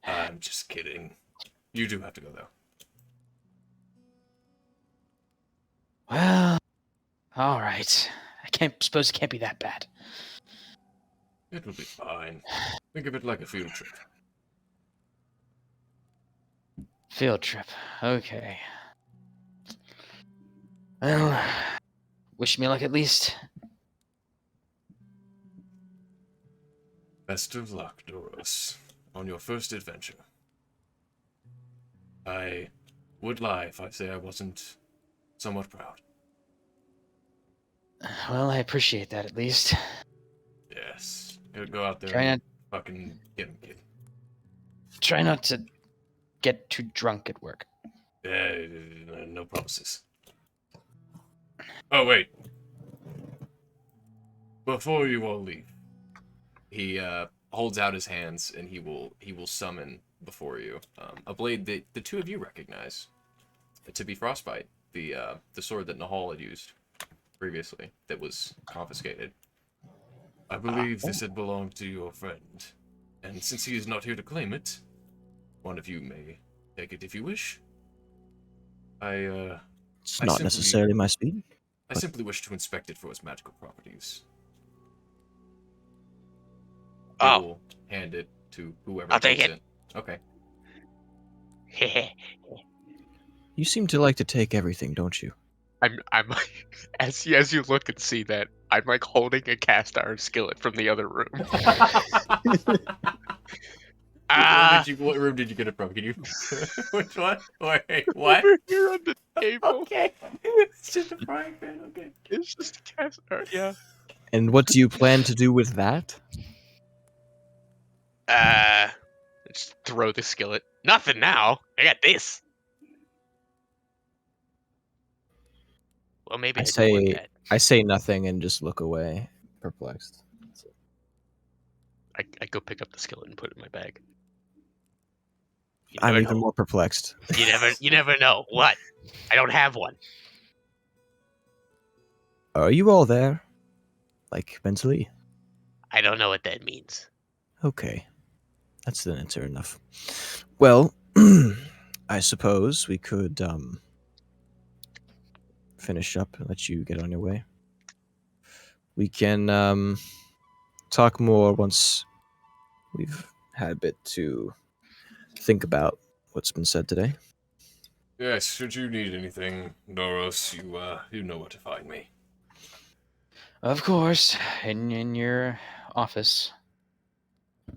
I'm just kidding. You do have to go, though. Well, all right. I suppose it can't be that bad. It will be fine. Think of it like a field trip. Field trip. Okay. Well, wish me luck at least. Best of luck, Doros, on your first adventure. I would lie if I say I wasn't somewhat proud. Well, I appreciate that at least. Yes. Go out there Try and not, fucking get him, kid. try not to get too drunk at work. No promises. Oh, wait. Before you all leave, he holds out his hands and he will summon before you a blade that the two of you recognize to be Frostbite, the sword that Nahal had used previously that was confiscated. I believe this had belonged to your friend, and since he is not here to claim it, one of you may take it if you wish. It's not necessarily my speed. I simply wish to inspect it for its magical properties. I will hand it to whoever I'll take takes it. Okay. You seem to like to take everything, don't you? I'm as you look and see that, I'm like holding a cast iron skillet from the other room. What room did you get it from? Can you? Which one? Wait, what? Over here on the table. Okay, it's just a frying pan. Okay, It's just a cast iron. Yeah. And what do you plan to do with that? Just throw the skillet. Nothing now. I got this. Well, maybe I do want that. I say nothing and just look away, perplexed. I go pick up the skillet and put it in my bag. You I'm never even know. more perplexed. You never know. What? I don't have one. Are you all there? Like mentally? I don't know what that means. Okay. That's the answer enough. Well, I suppose we could finish up and let you get on your way. We can talk more once we've had a bit to think about what's been said today. Yes, should you need anything, Doros, you know where to find me. Of course, in your office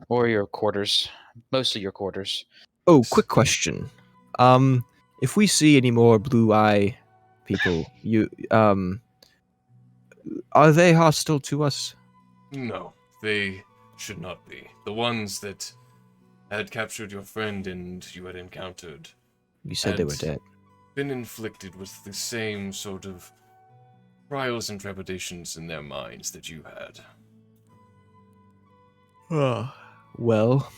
or your quarters, mostly your quarters. Oh, quick question. If we see any more blue eye people, are they hostile to us? No, they should not be. The ones that had captured your friend and you had encountered You said they were had dead. been inflicted with the same sort of trials and trepidations in their minds that you had. Well,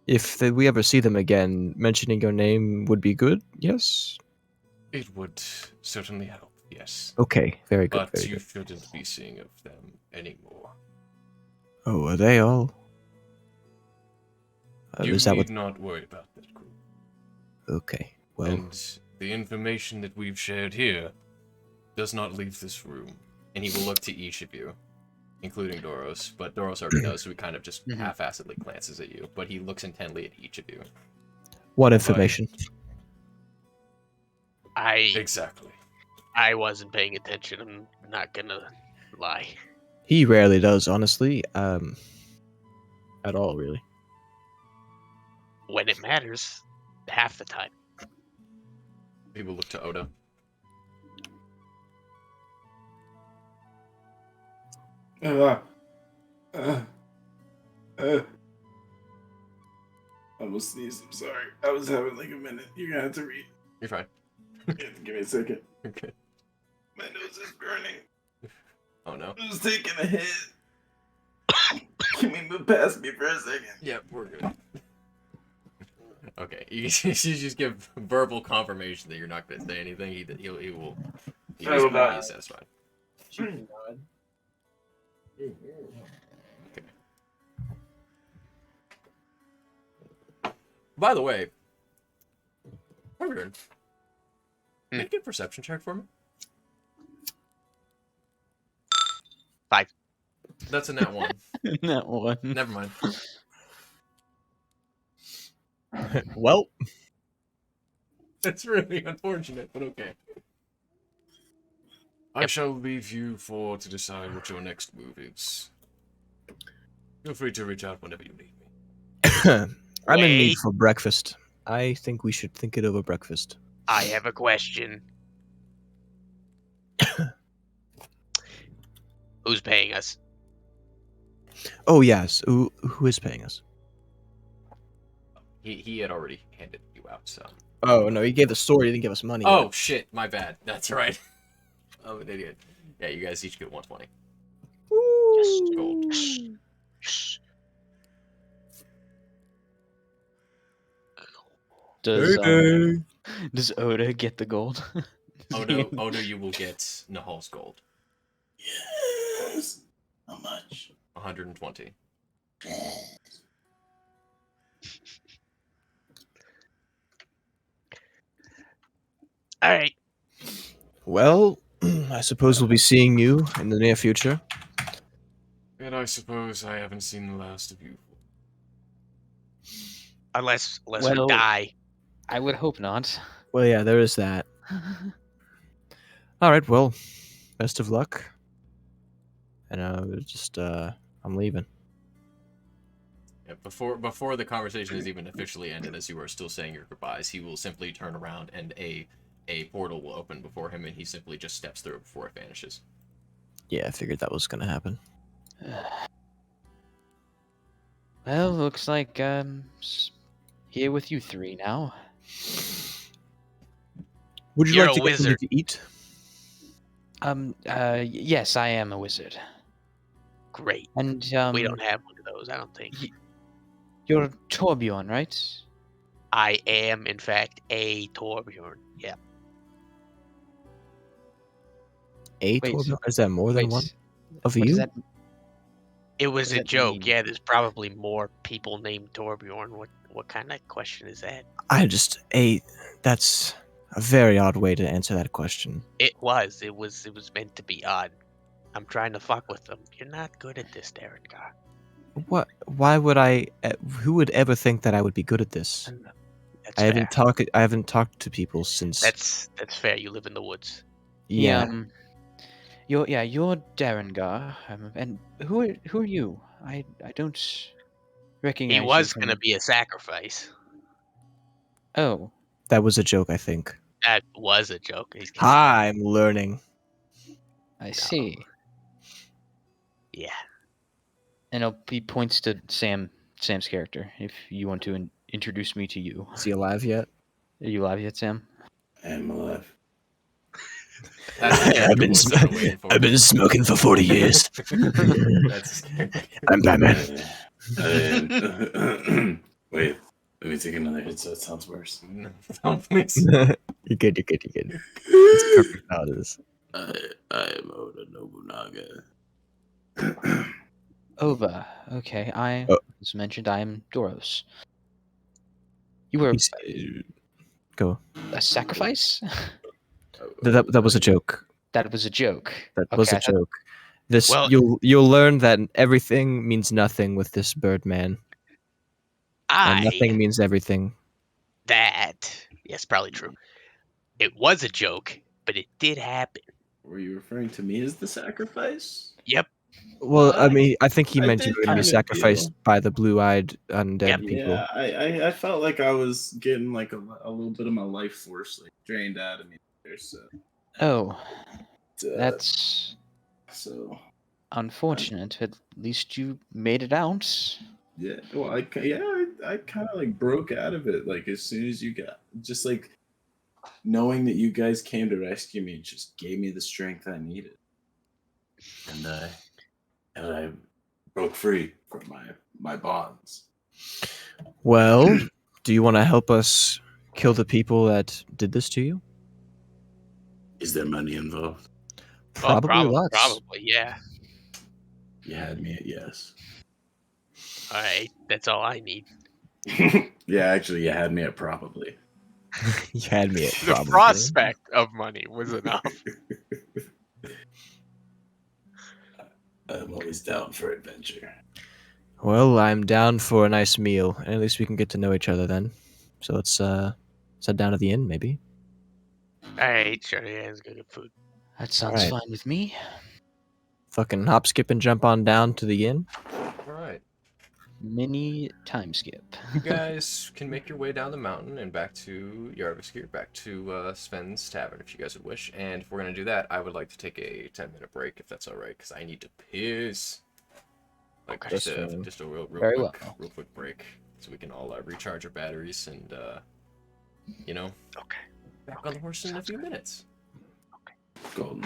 if we ever see them again, mentioning your name would be good. Yes. It would certainly help, yes. Okay. Very good. But Very you good. shouldn't be seeing of them anymore. Oh, are they all? You Is that need what? not worry about that group. Okay. Well, And the information that we've shared here does not leave this room. And he will look to each of you, including Doros. But Doros already knows, so he kind of just Mhm. half-assedly glances at you. But he looks intently at each of you. what information? Exactly. I wasn't paying attention. I'm not gonna lie. He rarely does, honestly. At all, really. When it matters, half the time. He will look to Oda. Uh, uh, uh. I almost sneezed. I'm sorry. I was having like a minute. You're gonna have to read. You're fine. Give me a second. Okay. My nose is burning. Oh no. I was taking a hit. Can we move past me for a second? Yep, we're good. Okay, you just give verbal confirmation that you're not going to say anything. He will. He is satisfied. Okay. By the way, Morgan, make a perception check for me. 5. That's a nat 1. That one. Never mind. Well, That's really unfortunate, but okay. I shall leave you to decide what your next move is. Feel free to reach out whenever you need me. I'm in need Wait. for breakfast. I think we should think it over breakfast. I have a question. Who's paying us? Oh yes, who is paying us? He had already handed you out, so. Oh no, he gave the story. He didn't give us money. Oh shit, my bad. That's right. I'm an idiot. Yeah, you guys each get 120. Gold. Does Oda get the gold? Odo, you will get Nahal's gold. Yes. How much? 120. All right. Well, I suppose we'll be seeing you in the near future. And I suppose I haven't seen the last of you. Unless we Well- die. I would hope not. Well, yeah, there is that. All right, well, best of luck. And I'm leaving. Yeah, before the conversation is even officially ended, as you are still saying your goodbyes, he will simply turn around and a portal will open before him, and he simply just steps through it before it vanishes. Yeah, I figured that was gonna happen. Well, looks like here with you three now. Would you You're like a to get something wizard. to eat? Yes, I am a wizard. Great. And We don't have one of those, I don't think. you're Torbjorn, right? I am, in fact, a Torbjorn. Yeah. A Wait, Torbjorn? Is that more than Wait, one of what does you? that? It was does a that joke. mean? Yeah, there's probably more people named Torbjorn. What kind of question is that? That's a very odd way to answer that question. It was. It was meant to be odd. I'm trying to fuck with them. You're not good at this, Darren Gar. What? Why would I? Who would ever think that I would be good at this? That's fair. I haven't talked to people since. That's fair. You live in the woods. Yeah. You're Darren Gar. And who are you? I don't recognize He you was from. gonna be a sacrifice. Oh, That was a joke, I think. That was a joke. He's kidding. Hi, I'm learning. I see. Yeah. And he points to Sam's character. If you want to introduce me to you, Is he alive yet? are you alive yet, Sam? I am alive. That's the character voice I've been waiting for. I've been smoking for 40 years. That's I'm Batman. Wait, let me take another hit so it sounds worse. No, please. You're good. It's perfect how it is. I am Oda Nobunaga. Ova. Okay, Oh. as mentioned, I am Doros. You were Go. a sacrifice? That was a joke. That was a joke. That was a I thought- joke. This Well- you'll learn that everything means nothing with this Birdman, and nothing means everything. Yes, probably true. It was a joke, but it did happen. Were you referring to me as the sacrifice? Yep. Well, I mean, I think he I meant you did were going to be kinda sacrificed feel- by the blue-eyed undead Yep. people. Yeah, I felt like I was getting like a little bit of my life force like drained out of me there. So Oh, uh, that's so unfortunate. At least you made it out. yeah. Well, I kind of like broke out of it like as soon as you got just like knowing that you guys came to rescue me just gave me the strength I needed, and I broke free from my bonds. Well, do you want to help us kill the people that did this to you? Is there money involved? Probably lots. Probably, yeah. You had me at yes. All right, that's all I need. Yeah, actually, you had me at probably. You had me at The probably. prospect of money was enough. I'm always down for adventure. Well, I'm down for a nice meal, and at least we can get to know each other then. So let's head down to the inn, maybe. All right, sure, yeah, it's good food. That sounds Alright. fine with me. Fucking hop, skip, and jump on down to the inn. All right. Mini time skip. You guys can make your way down the mountain and back to Yarviskir, back to Sven's Tavern if you guys would wish. And if we're going to do that, I would like to take a 10-minute break if that's all right, because I need to piss. Like, Okay. just a real Very real quick break, so we can all recharge our batteries and, Okay. back on the horse in a few minutes. Golden.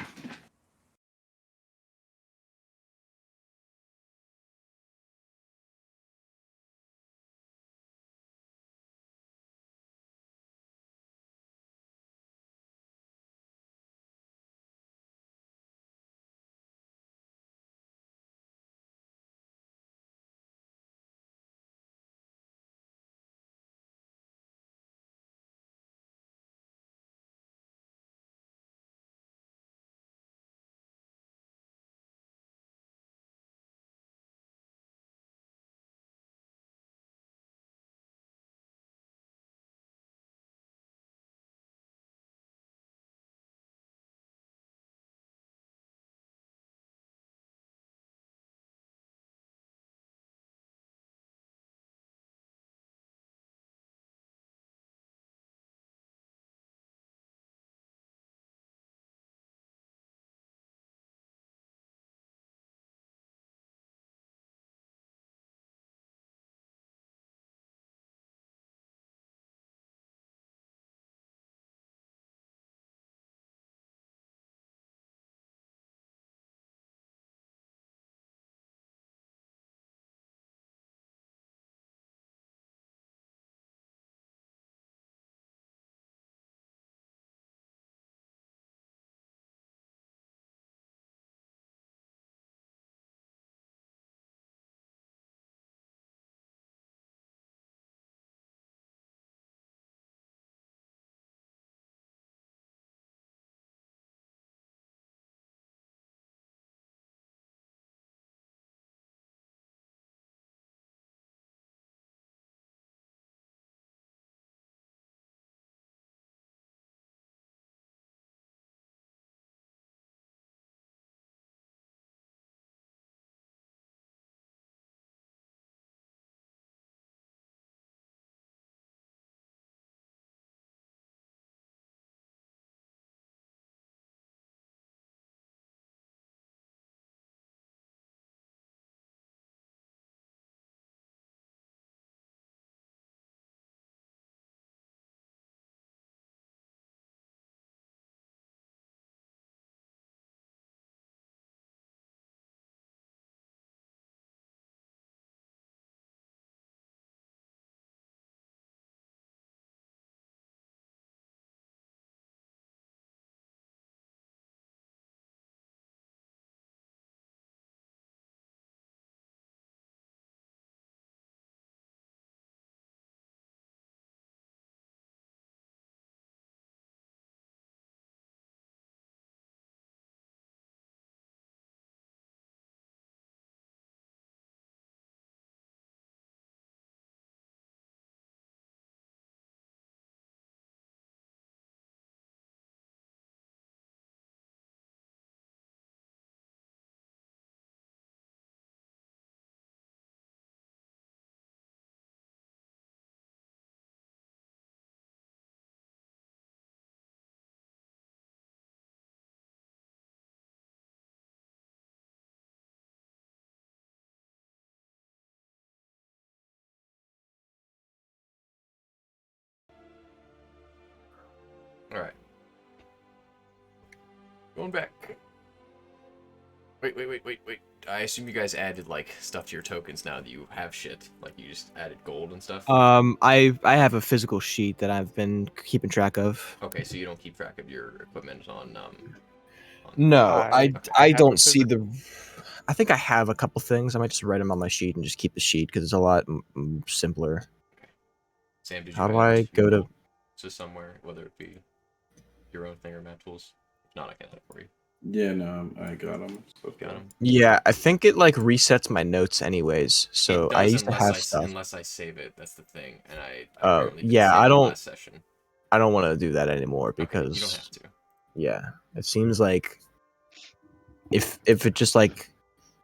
All right. Going back. Wait. I assume you guys added like stuff to your tokens now that you have shit. Like you just added gold and stuff. I have a physical sheet that I've been keeping track of. Okay, so you don't keep track of your equipment on No, I have a don't see physical- the. I think I have a couple things. I might just write them on my sheet and just keep the sheet because it's a lot simpler. Sam, did you How do add I go to? somewhere, whether it be your own thing or Matt Tools? If not, I can add it for you. Yeah, no, I got them. Got him. Yeah, I think it like resets my notes anyways. So It I does used to have stuff. unless I save it. That's the thing, and I Oh, apparently didn't yeah, save I it don't- last session. I don't want to do that anymore Okay, because you don't have to. yeah, it seems like if it just like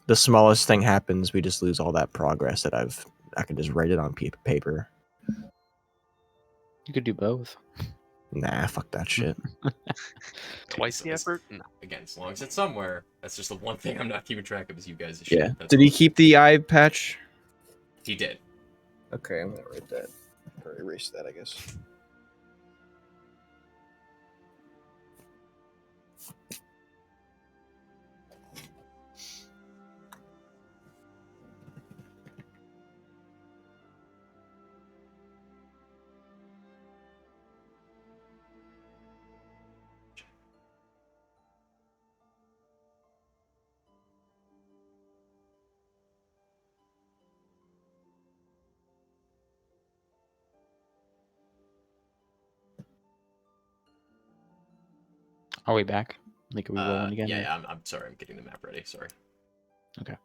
the smallest thing happens, we just lose all that progress that I can just write it on paper. You could do both. Nah, fuck that shit. Twice the It's- effort? No. Again, as long as it's somewhere, that's just the one thing I'm not keeping track of is you guys' shit. Yeah. That's Did he all. keep the eye patch? He did. Okay, I'm gonna write that or erase that, I guess. Are we back? Like, are we rolling again? Yeah, or- yeah, I'm sorry. I'm getting the map ready. Sorry. Okay.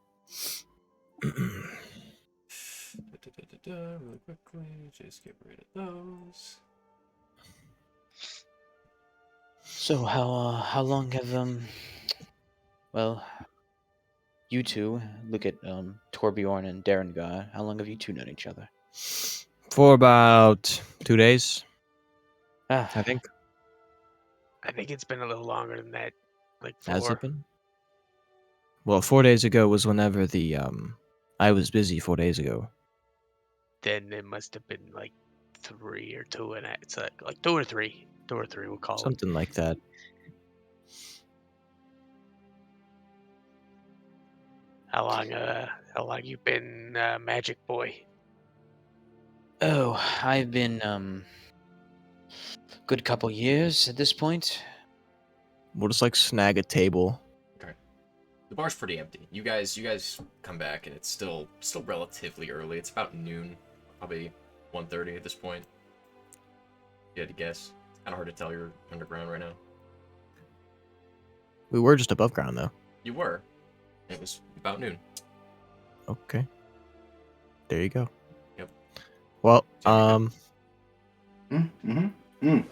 Really quickly, just get rid of those. So how long have well, you two look at Torbjorn and Darren. How long have you two known each other? For about 2 days, Ah, I think. I think it's been a little longer than that. Like Has 4. it been? Well, 4 days ago was whenever the I was busy 4 days ago. Then it must have been like 3 or 2 and it's like 2 or 3. 2 or 3 we'll call it. Something like that. How long you been Magic Boy? oh, I've been good couple years at this point. We'll just like snag a table. The bar's pretty empty. You guys come back and it's still relatively early. It's about noon, probably 1:30 at this point. If you had to guess. It's kind of hard to tell. You're underground right now. We were just above ground though. You were. It was about noon. Okay. There you go. Yep. Well, So you're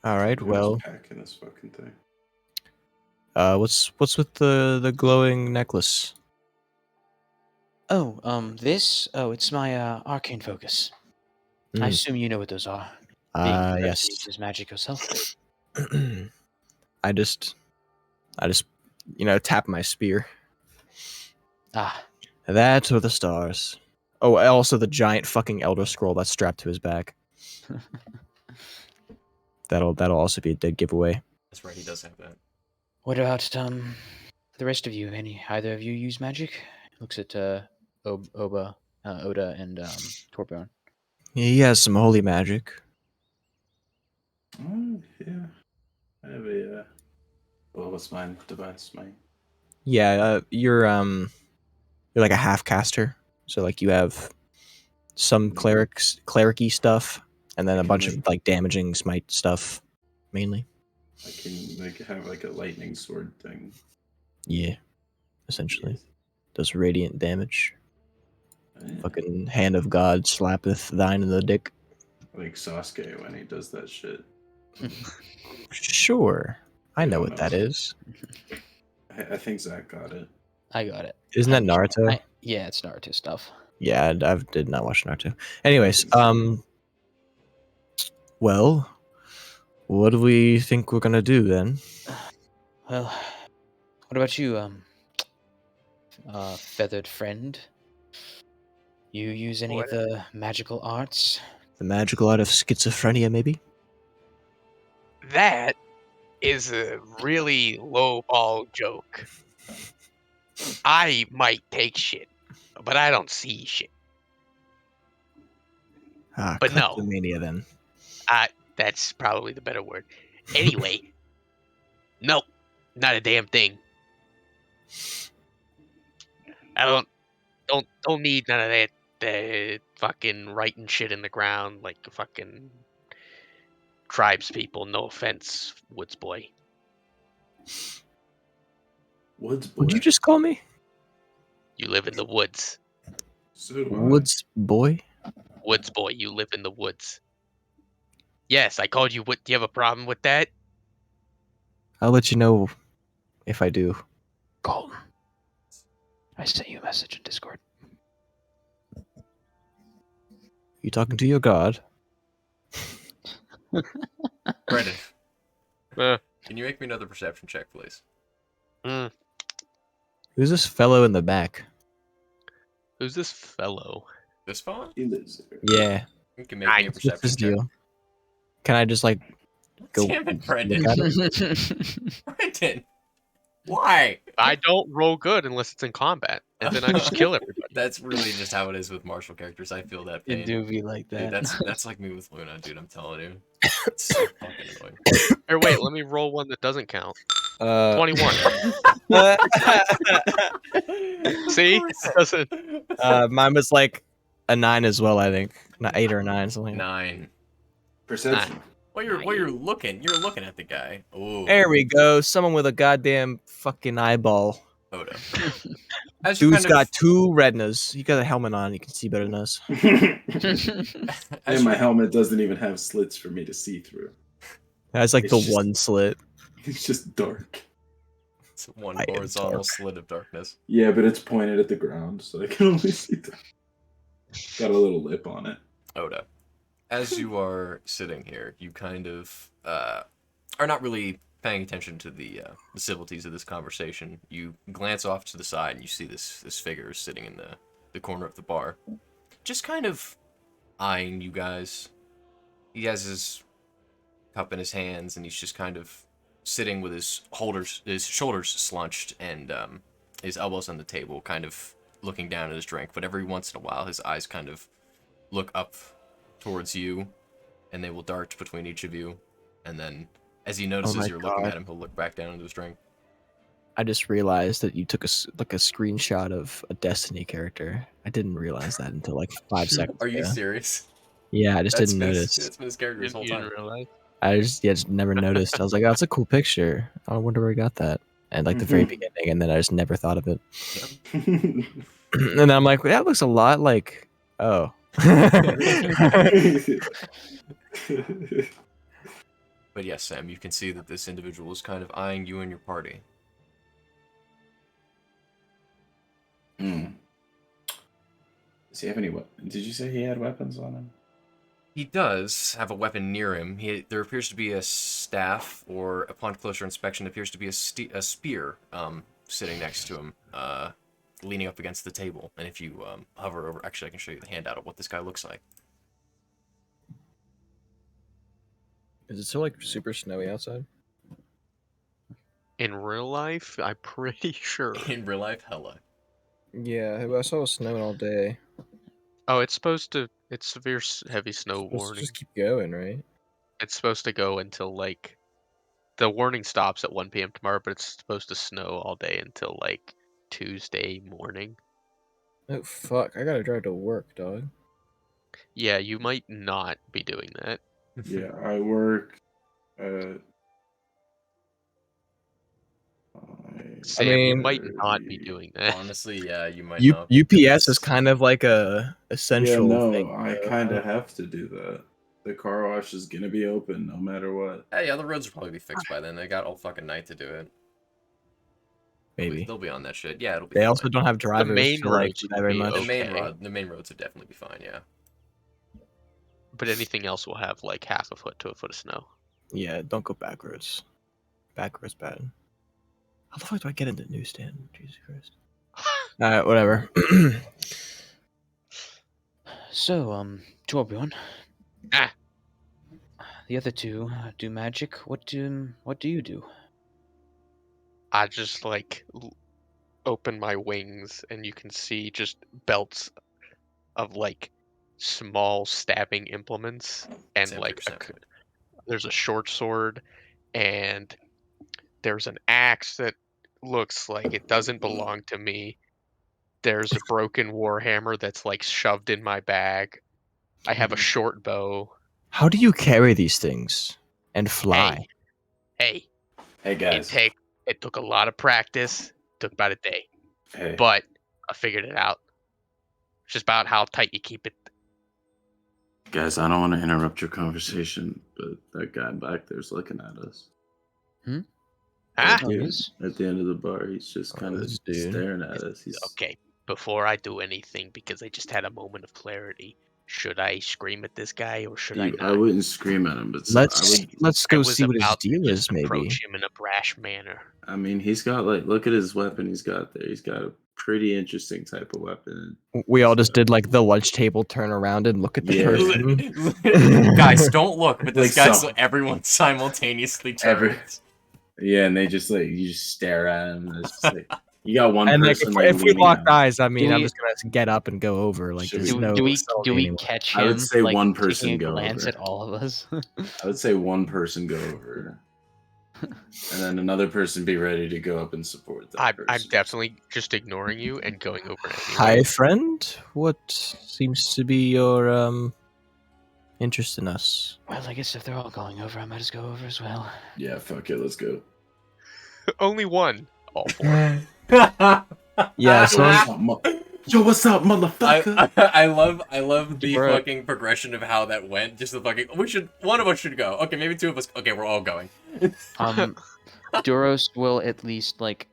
all right. Well, packing this fucking thing. what's with the glowing necklace? Oh, it's my arcane focus. I Mm. assume you know what those are. Being the person who Yes. uses magic yourself. I just tap my spear. Ah, That's with the stars. Oh, also the giant fucking elder scroll that's strapped to his back. That'll also be a dead giveaway. That's right. He does have that. what about the rest of you? Either of you use magic? Looks at Oda, and Torbjorn. He has some holy magic. Oh, yeah. I have a. Well, what's mine? Device, mine. Yeah, you're like a half caster. So like you have some cleric-y stuff, and then I a can, bunch of like- like damaging smite stuff, mainly. I can have like a lightning sword thing. Yeah, essentially does radiant damage. Yeah. Fucking hand of God slappeth thine in the dick. Like Sasuke when he does that shit. Sure, I You know don't what know. that is. I think Zach got it. I got it. Isn't that Naruto? Yeah, it's Naruto stuff. Yeah, I did not watch Naruto. Anyways, Fucking well, what do we think we're gonna do then? Well, what about you, feathered friend? You use any What- of the magical arts? The magical art of schizophrenia, maybe? That is a really low ball joke. I might take shit, but I don't see shit. Ah, But no. kleptomania then. That's probably the better word. Anyway, no, not a damn thing. I don't need none of that fucking writing shit in the ground like fucking tribes people. No offense, Woods boy. Woods boy. What'd you just call me? You live in the woods. So do I. Woods boy? Woods boy, you live in the woods. Yes, I called you. What? Do you have a problem with that? I'll let you know if I do. Colton, I sent you a message in Discord. You talking to your god? Brendan, Uh, can you make me another perception check, please? Who's this fellow in the back? Who's this fellow? This fella? He lives there. Yeah. You can make me a What's perception this check. deal? Can I just like go Damn it, look Brendan. at it? Brendan! Why? I don't roll good unless it's in combat, and then I just kill everybody. That's really just how it is with martial characters. I feel that pain. It do be like Dude, that. that's like me with Luna, dude. I'm telling you. It's so fucking annoying. Or wait, let me roll one that doesn't count. 21. See? It doesn't. Mine was like a 9 as well, I think. Not 8 or a 9, something. 9. Perception. While you're looking at the guy. Oh, There we go. Someone with a goddamn fucking eyeball. Oda. As you Dude's kind got 2 retinas. He got a helmet on. You can see better than us. as And my you- helmet doesn't even have slits for me to see through. That's like It's the just- one slit. It's just dark. It's one I am horizontal dark. slit of darkness. Yeah, but it's pointed at the ground, so I can only see that. Got a little lip on it. Oda. As you are sitting here, you kind of are not really paying attention to the civilities of this conversation. You glance off to the side and you see this figure sitting in the corner of the bar, just kind of eyeing you guys. He has his cup in his hands and he's just kind of sitting with his shoulders slunched and his elbows on the table, kind of looking down at his drink. But every once in a while, his eyes kind of look up towards you, and they will dart between each of you. And then, as he notices my you're looking God. at him, he'll look back down into his drink. I just realized that you took a screenshot of a Destiny character. I didn't realize that until like 5 seconds Are you ago. serious? Yeah, I just didn't notice. That's been his character You this whole didn't time. realize? I just never noticed. I was like, oh, that's a cool picture. I wonder where he got that. And like the very beginning, and then I just never thought of it. And then I'm like, that looks a lot like. Oh. But yes, Sam, you can see that this individual is kind of eyeing you and your party. Does he have any Did you say he had weapons on him? He does have a weapon near him. There appears to be a staff, or upon closer inspection, appears to be a spear sitting next to him, leaning up against the table. And if you hover over, actually, I can show you the handout of what this guy looks like. Is it still like super snowy outside? In real life, I'm pretty sure. In real life, hella. Yeah, I saw it snowing all day. Oh, it's supposed to. It's severe heavy snow Supposed to warning. just keep going, right? It's supposed to go until like the warning stops at 1 p.m. tomorrow, but it's supposed to snow all day until like Tuesday morning. Oh fuck! I gotta drive to work, dog. Yeah, you might not be doing that. Yeah, I work at Sam, you might not be doing that. Honestly, yeah, you might not. UPS is kind of like a Yeah, essential no, thing. I kind of have to do that. The car wash is gonna be open no matter what. Hey, yeah, the roads will probably be fixed by then. They got all fucking night to do it. Maybe They'll be on that shit. Yeah, it'll be they fine. also don't have drivers. main to, like, roads do would that very be much. okay. The main roads would definitely be fine. Yeah. But anything else will have like half a foot to a foot of snow. Yeah, don't go backwards. Backwards bad. How the fuck do I get into the newsstand? Jesus Christ. Alright, whatever. So, Torbjorn, Ah, The other two do magic. What do you do? I just like open my wings, and you can see just belts of like small stabbing implements, and Sample, like sample. there's a short sword, and there's an axe that looks like it doesn't belong to me. There's a broken warhammer that's like shoved in my bag. I have a short bow. How do you carry these things and fly? Hey, Hey it guys. take it took a lot of practice. Took about a day, Hey. but I figured it out. It's just about how tight you keep it. Guys, I don't want to interrupt your conversation, but that guy back there's looking at us. Ah, Oh, he is? At the end of the bar, he's just kind of this dude. staring at us. He's okay. Before I do anything, because I just had a moment of clarity, should I scream at this guy or should I I not? wouldn't scream at him, but Let's I go was see what his about to deal just is. Maybe approach him in a brash manner. I mean, he's got like, look at his weapon he's got there. He's got a pretty interesting type of weapon. we all just did like the lunch table turn around and look at the Yeah. person. Guys, don't look, but this Like guy, some- everyone simultaneously Every- turns. Yeah, and they just like you just stare at him. And it's just like you got one And like, person if we leaning lock out. eyes, I mean, Do I'm we- just gonna get up and go over. Like, Should there's we- no do we subtlety anymore. catch I him? would say like, one taking person a go glance over. at all of us. I would say one person go over, and then another person be ready to go up and support that I'm person. definitely just ignoring you and going over Hi, anyway. friend. What seems to be your interest in us? Well, I guess if they're all going over, I might as go over as well. Yeah, fuck it, let's go. Only one. All four. Yeah. Yo, So what's up, Yo, what's up, motherfucker? I love the Bruh. fucking progression of how that went. Just the fucking one of us should go. Okay, maybe two of us. Okay, we're all going. Duros will at least like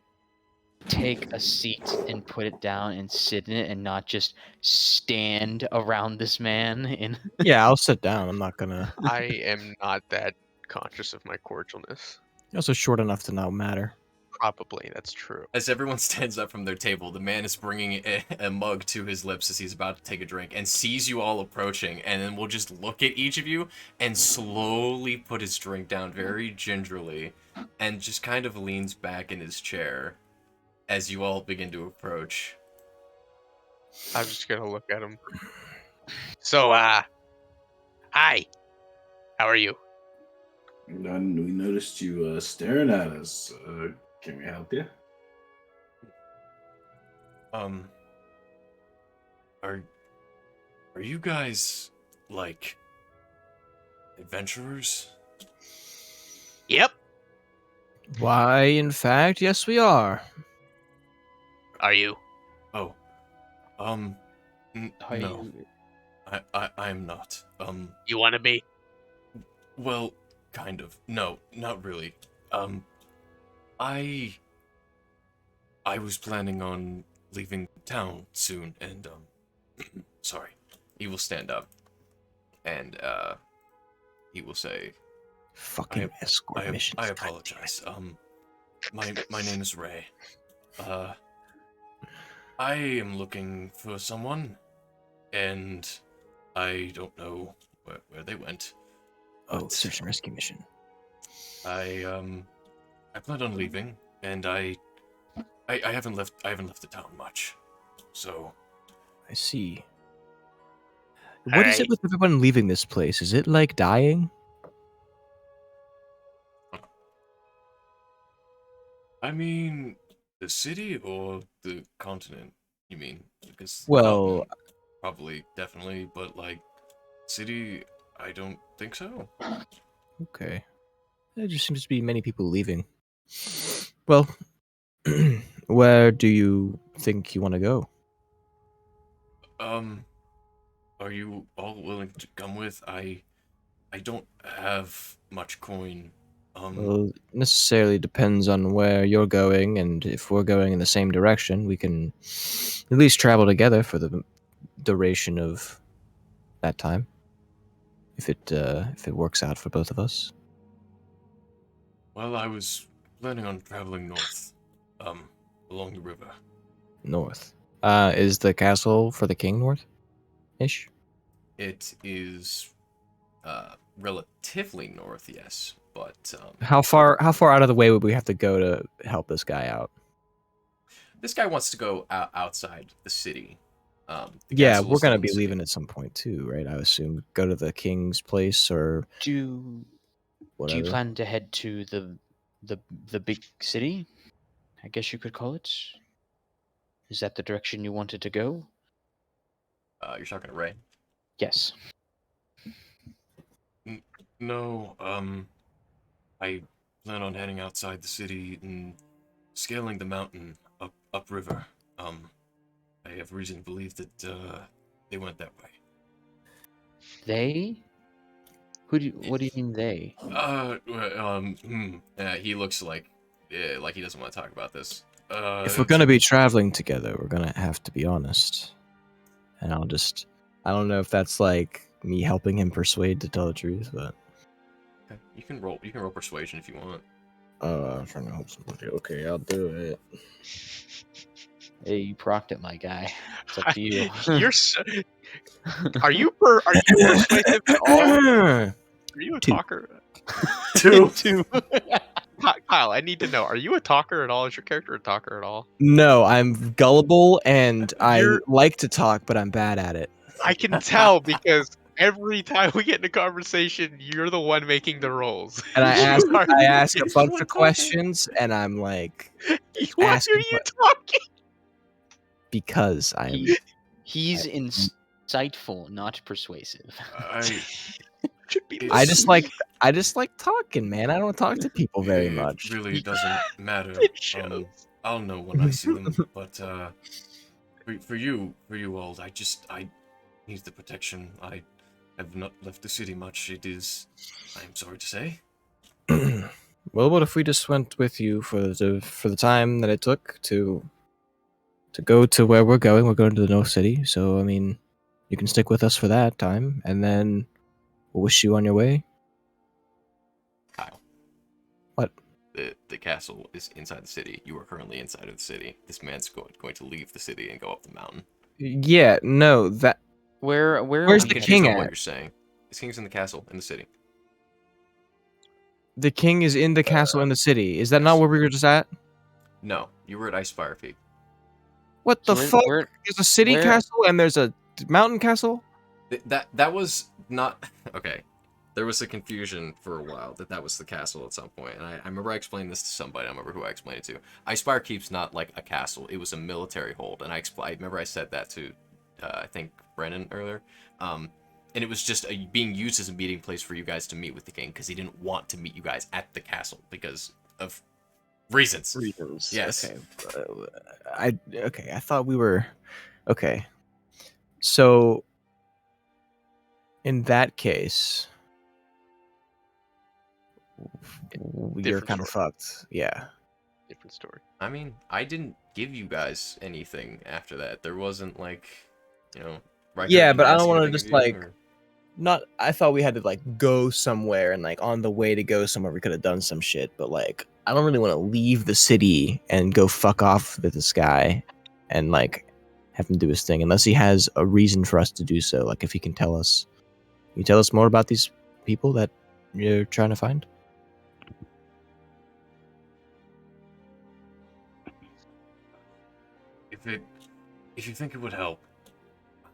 take a seat and put it down and sit in it and not just stand around this man in yeah, I'll sit down. I'm not gonna. I am not that conscious of my cordialness. You're also short enough to not matter. Probably, that's true. As everyone stands up from their table, the man is bringing a mug to his lips as he's about to take a drink and sees you all approaching, and then will just look at each of you and slowly put his drink down very gingerly and just kind of leans back in his chair as you all begin to approach. I'm just gonna look at him. So, hi. How are you? We noticed you staring at us. Can we help you? Are you guys like adventurers? Yep. Why, in fact, yes, we are. Are you? Oh, Are no, you- I'm not. You want to be? Well, kind of. No, not really. I was planning on leaving town soon, and sorry. He will stand up, and he will say, Fucking escort missions. I God damn it. apologize. My name is Ray. I am looking for someone, and I don't know where they went. Oh, search and rescue mission. I planned on leaving, and I haven't left the town much, so I see. What is it with everyone leaving this place? Is it like dying? I mean, the city or the continent? You mean? Because Well- continent, probably, definitely, but like city, I don't think so. Okay. There just seems to be many people leaving. Well, where do you think you want to go? Are you all willing to come with? I don't have much coin. Well, it necessarily depends on where you're going, and if we're going in the same direction, we can at least travel together for the duration of that time. If it works out for both of us. Well, I was planning on traveling north, along the river. North. Is the castle for the king north? Ish? It is Relatively north, yes, but How far out of the way would we have to go to help this guy out? this guy wants to go outside the city. The Yeah, castle we're is still gonna in the be city. leaving at some point too, right? I assume go to the king's place or Do you whatever. plan to head to the big city? I guess you could call it. Is that the direction you wanted to go? You're talking to Ray? Yes. No, I plan on heading outside the city and scaling the mountain upriver. I have reason to believe that they went that way. They? What do you mean they? He looks like he doesn't want to talk about this. If we're gonna be traveling together, we're gonna have to be honest. And I don't know if that's like me helping him persuade to tell the truth, but okay. You can roll persuasion if you want. I'm trying to help somebody. Okay, I'll do it. Hey, you procked it, my guy. It's up to you. You're so, are you persuasive at all? Are you a Two. talker? Two. Kyle, I need to know, are you a talker at all? Is your character a talker at all? No, I'm gullible and I You're- like to talk, but I'm bad at it. I can tell because every time we get in a conversation, you're the one making the rolls. And I You ask are- a bunch of questions, and I'm like, Why are asking you talking? because I am. He's insightful, not persuasive. Should be I just like talking, man. I don't talk to people very It much. really doesn't matter. It shows. I'll know when I see them. But for you all, I need the protection. I have not left the city much. I am sorry to say. Well, what if we just went with you for the time that it took to go to where we're going? We're going to the North City, so I mean, you can stick with us for that time, and then we'll wish you on your way. Kyle. What? The castle is inside the city. You are currently inside of the city. This man's going to leave the city and go up the mountain. Yeah, no, that Where's Where's are the we king headed? on at? what you're saying. This king's in the castle in the city. the king is in the castle in the city. Is that not yes. where we were just at? No, you were at Icefire Peak. What the So fuck? where- There's a city where- castle and there's a mountain castle? That was not okay. There was a confusion for a while that was the castle at some point, and I remember I explained this to somebody. I don't remember who I explained it to. Icefire Keep's not like a castle; it was a military hold, and I remember I said that to I think Brennan earlier. And it was just being used as a meeting place for you guys to meet with the king because he didn't want to meet you guys at the castle because of reasons. Yes. Okay. I thought we were okay. So in that case, you're Different kind of story. fucked. Yeah. Different story. I mean, I didn't give you guys anything after that. There wasn't like, Riker, Yeah, did but you I ask don't want to anything just of you, like or- not. I thought we had to like go somewhere, and like on the way to go somewhere, we could have done some shit. But like, I don't really want to leave the city and go fuck off with this guy, and like have him do his thing unless he has a reason for us to do so. Like if he can tell us, can you tell us more about these people that you're trying to find? If you think it would help,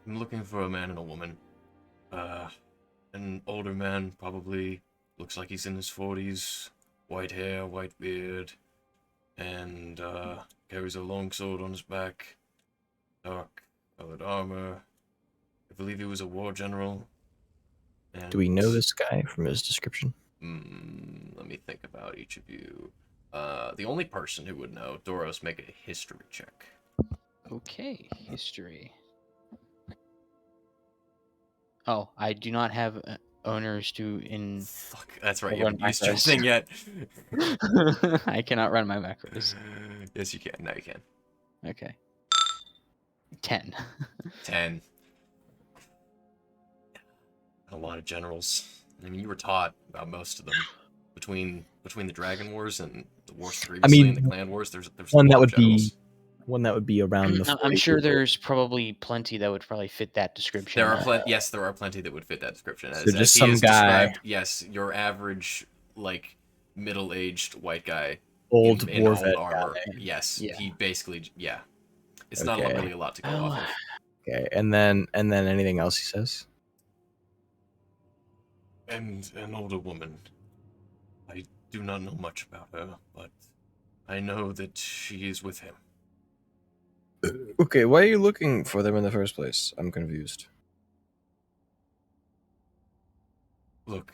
I'm looking for a man and a woman. An older man, probably looks like he's in his 40s, white hair, white beard, and carries a long sword on his back, dark colored armor. I believe he was a war general. And, Do we know this guy from his description? Let me think about each of you. The only person who would know, Doros, make a history check. Okay, history. Oh, I do not have owners to in. Fuck, that's right, I'll you haven't run used your macros. thing yet. I cannot run my macros. Yes, you can. Now you can. Okay. 10. 10. A lot of generals. I mean, you were taught about most of them. Between the Dragon Wars and the wars previously mean, and the Clan Wars, there's one a that lot would of generals. be one that would be around the. I'm 40 sure people. there's probably plenty that would probably fit that description. There are plenty. Yes, there are plenty that would fit that description. So As just he some is guy. described, yes, your average like middle-aged white guy Old in war old vet armor. guy. Yes, Yeah. he basically It's Okay. not really a lot to go off of. Okay, and then anything else he says? And an older woman. I do not know much about her, but I know that she is with him. Okay, why are you looking for them in the first place? I'm confused. Look,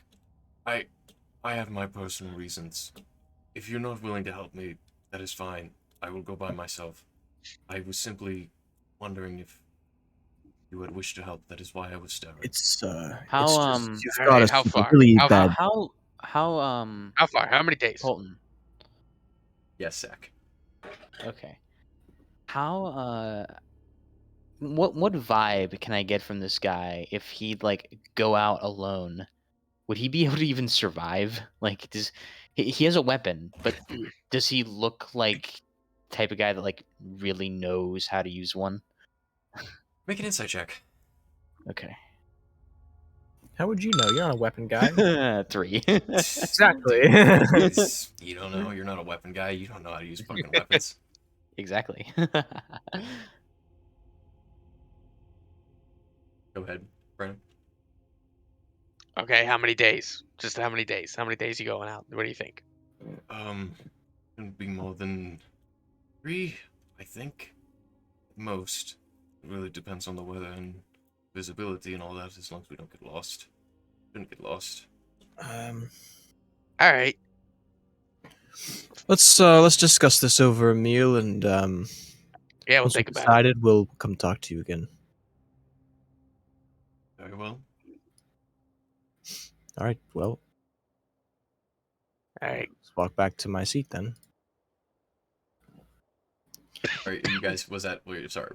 I have my personal reasons. If you're not willing to help me, that is fine. I will go by myself. I was simply wondering if you had wished to help. That is why I was staring. It's How, it's just, you've alright, got how a far? really How bad. how How far? How many days? Colton? Yes, Zach. Okay. How what vibe can I get from this guy if he'd like go out alone? Would he be able to even survive? Like, does he has a weapon, but does he look like type of guy that like really knows how to use one? Make an insight check. Okay. How would you know? You're not a weapon guy. 3. Exactly. You don't know. You're not a weapon guy. You don't know how to use fucking weapons. Exactly. Go ahead, Brandon. Okay, how many days? Just how many days? How many days you going out? What do you think? Couldn't be more than 3, I think. Most. It really depends on the weather and visibility and all that, as long as we don't get lost. Shouldn't get lost. All right. Let's discuss this over a meal, and Yeah, we'll once think we've about it. decided, we'll come talk to you again. Very well. All right. Well, All right. let's walk back to my seat then. Alright, you guys, were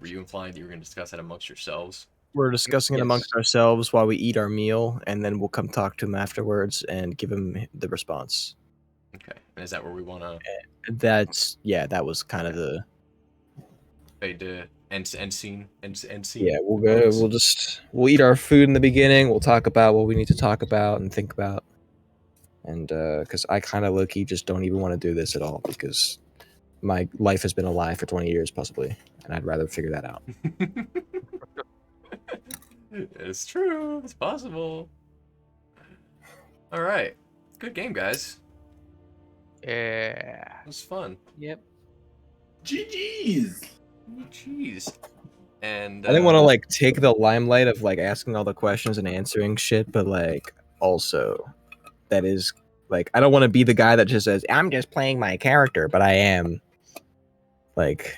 you implying that you were going to discuss that amongst yourselves? We're discussing it Yes. amongst ourselves while we eat our meal, and then we'll come talk to him afterwards and give him the response. Okay, and is that where we want to That was kind of the. fade to end scene? End scene? Yeah, we'll go. We'll eat our food in the beginning. We'll talk about what we need to talk about and think about. And because I kind of low-key just don't even want to do this at all because my life has been a lie for 20 years possibly, and I'd rather figure that out. It's true. It's possible. All right. Good game, guys. Yeah. It was fun. Yep. GG's. Jeez. And I didn't want to like take the limelight of like asking all the questions and answering shit, but like also that is like I don't want to be the guy that just says I'm just playing my character, but I am like